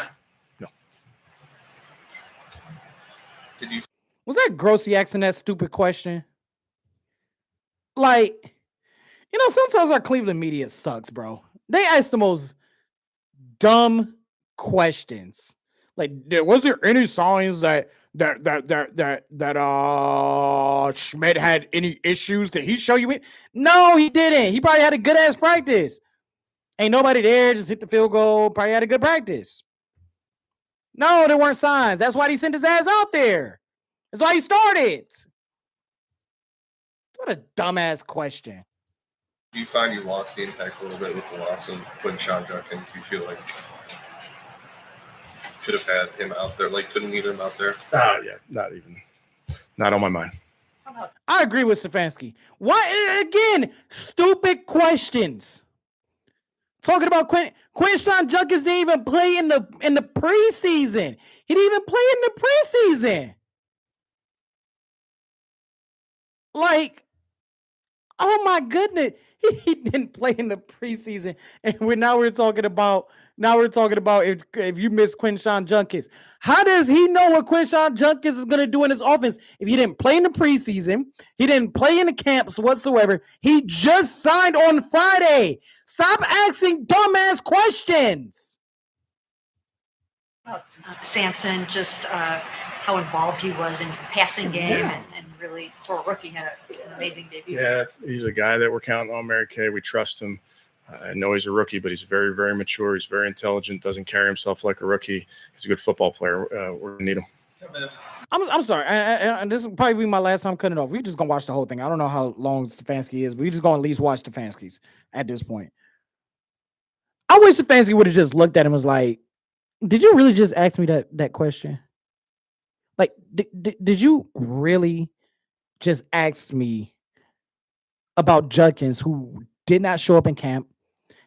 Was that Grossi asking that stupid question? Like, sometimes our Cleveland media sucks, bro. They ask the most dumb questions. Like, was there any signs that Schmidt had any issues? Did he show you it? No, he didn't. He probably had a good ass practice. Ain't nobody there, just hit the field goal. Probably had a good practice. No, there weren't signs. That's why he sent his ass out there. That's why he started. What a dumbass question. Do you find you lost the impact a little bit with the loss of Quinn Sean Judkins? Do you feel like could have had him out there? Like, couldn't need him out there? Yeah, not on my mind. I agree with Stefanski. Why again? Stupid questions. Talking about Quinshawn Judkins didn't even play in the preseason. He didn't even play in the preseason. Like, oh my goodness, he didn't play in the preseason, and we're talking about if you miss Quinshawn Judkins. How does he know what Quinshawn Judkins is going to do in his offense if he didn't play in the preseason? He didn't play in the camps whatsoever. He just signed on Friday. Stop asking dumbass questions. Sampson, just how involved he was in the passing game, and really for a rookie had an amazing debut. Yeah, he's a guy that we're counting on, Mary Kay. We trust him. I know he's a rookie, but he's very, very mature. He's very intelligent, doesn't carry himself like a rookie. He's a good football player. We're going to need him. I'm sorry, and this will probably be my last time cutting it off. We're just going to watch the whole thing. I don't know how long Stefanski is, but we're just going to at least watch Stefanski's at this point. I wish Stefanski would have just looked at him and was like, did you really just ask me that question? Like, did you really just ask me about Judkins, who did not show up in camp,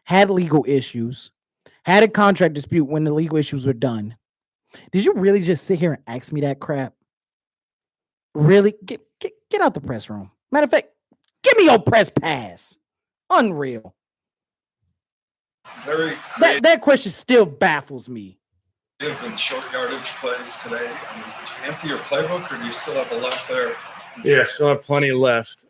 had legal issues, had a contract dispute when the legal issues were done? Did you really just sit here and ask me that crap? Really? Get out the press room. Matter of fact, give me your press pass. Unreal. Very That question still baffles me. creative and short yardage plays today. I mean, did you empty your playbook, or do you still have a lot there? Yeah, still have plenty left.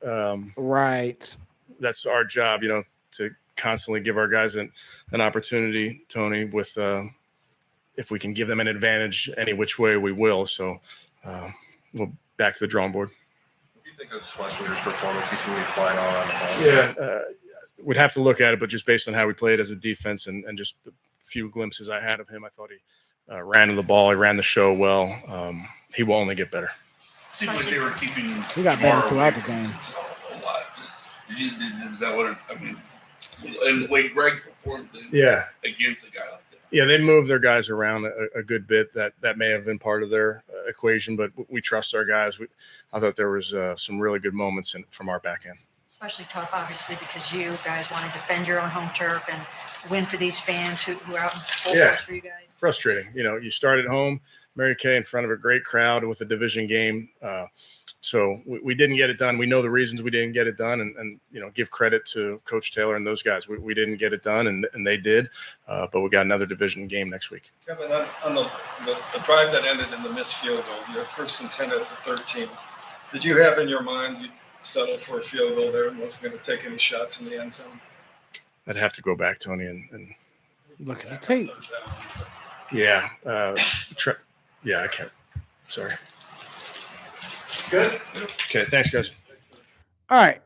Right. That's our job, to constantly give our guys an opportunity, Tony, with if we can give them an advantage any which way, we will. So we'll back to the drawing board. What do you think of Schlesinger's performance? He seemed to be flying all around the ball. Yeah, we'd have to look at it, but just based on how we played as a defense and just the few glimpses I had of him, I thought he ran the ball. He ran the show well. He will only get better. Seemed like they were keeping. He got better throughout the game. A lot. Is that what I mean? And the way Greg performed against a guy like that. Yeah, they move their guys around a good bit. That may have been part of their equation, but we trust our guys. I thought there was some really good moments from our back end. Especially tough, obviously, because you guys want to defend your own home turf and win for these fans who are out in full force for you guys. Frustrating. You start at home, Mary Kay, in front of a great crowd with a division game. So we didn't get it done. We know the reasons we didn't get it done, and give credit to Coach Taylor and those guys. We didn't get it done, and they did. But we got another division game next week. Kevin, on the drive that ended in the missed field goal, your first and 10 at the 13, did you have in your mind you settle for a field goal there and wasn't going to take any shots in the end zone? I'd have to go back, Tony, and look at the tape. Yeah. I can't. Sorry. Good. Okay, thanks, guys. All right.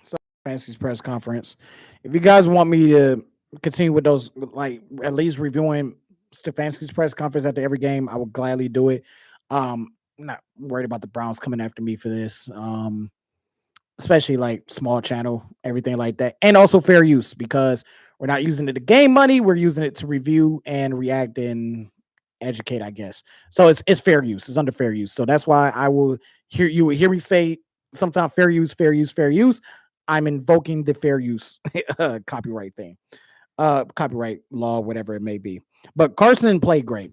So, Fancy's press conference. If you guys want me to continue with those, like at least reviewing Stefanski's press conference after every game, I will gladly do it. I'm not worried about the Browns coming after me for this. Especially like small channel, everything like that. And also fair use, because we're not using it to gain money. We're using it to review and react and educate, I guess. So it's fair use. It's under fair use. So that's why I will hear me say sometimes fair use. I'm invoking the fair use copyright thing, copyright law, whatever it may be. But Carson played great.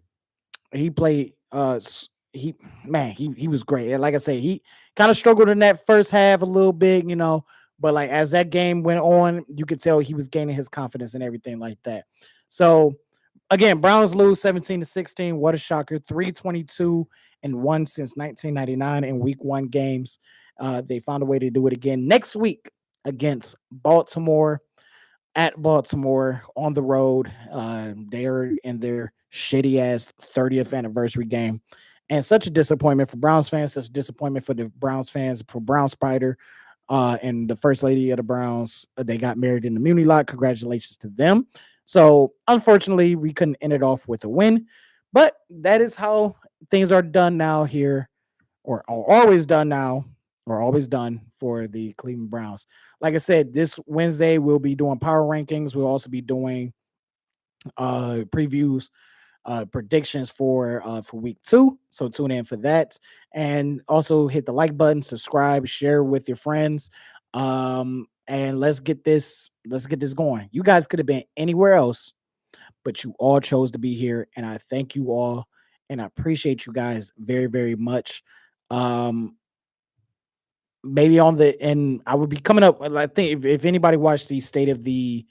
He played he was great. Like I say, he kind of struggled in that first half a little bit, but like as that game went on, you could tell he was gaining his confidence and everything like that. So again, Browns lose 17-16. What a shocker. 3-22-1 since 1999 in week 1 games. They found a way to do it again next week against Baltimore, at Baltimore on the road. They're in their shitty ass 30th anniversary game. And such a disappointment for Browns fans, such a disappointment for the Browns fans, for Brown Spider and the first lady of the Browns. They got married in the Muni lot. Congratulations to them. So, unfortunately, we couldn't end it off with a win. But that is how things are done now here, or always done now, or always done for the Cleveland Browns. Like I said, this Wednesday, we'll be doing power rankings. We'll also be doing previews predictions for week 2. So tune in for that, and also hit the like button, subscribe, share with your friends, and let's get this going. You guys could have been anywhere else, but you all chose to be here, and I thank you all, and I appreciate you guys very, very much. Maybe and I would be coming up. I think if anybody watched the State of the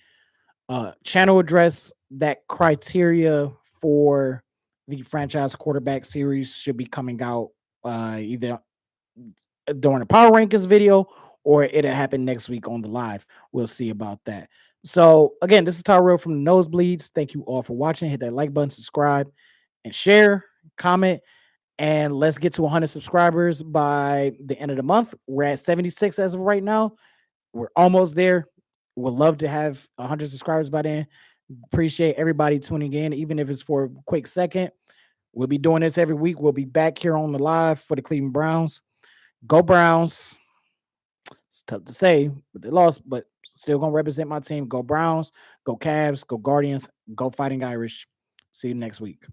channel address, that criteria for the franchise quarterback series should be coming out either during the power rankings video, or it'll happen next week on the live. We'll see about that. So again, this is Tyrell from the Nosebleeds. Thank you all for watching. Hit that like button, subscribe, and share, comment, and let's get to 100 subscribers by the end of the month. We're at 76 as of right now. We're almost there. Would love to have 100 subscribers by then. Appreciate everybody tuning in, even if it's for a quick second. We'll be doing this every week. We'll be back here on the live for the Cleveland Browns. Go Browns. It's tough to say, but they lost, but still going to represent my team. Go Browns, go Cavs, go Guardians, go Fighting Irish. See you next week.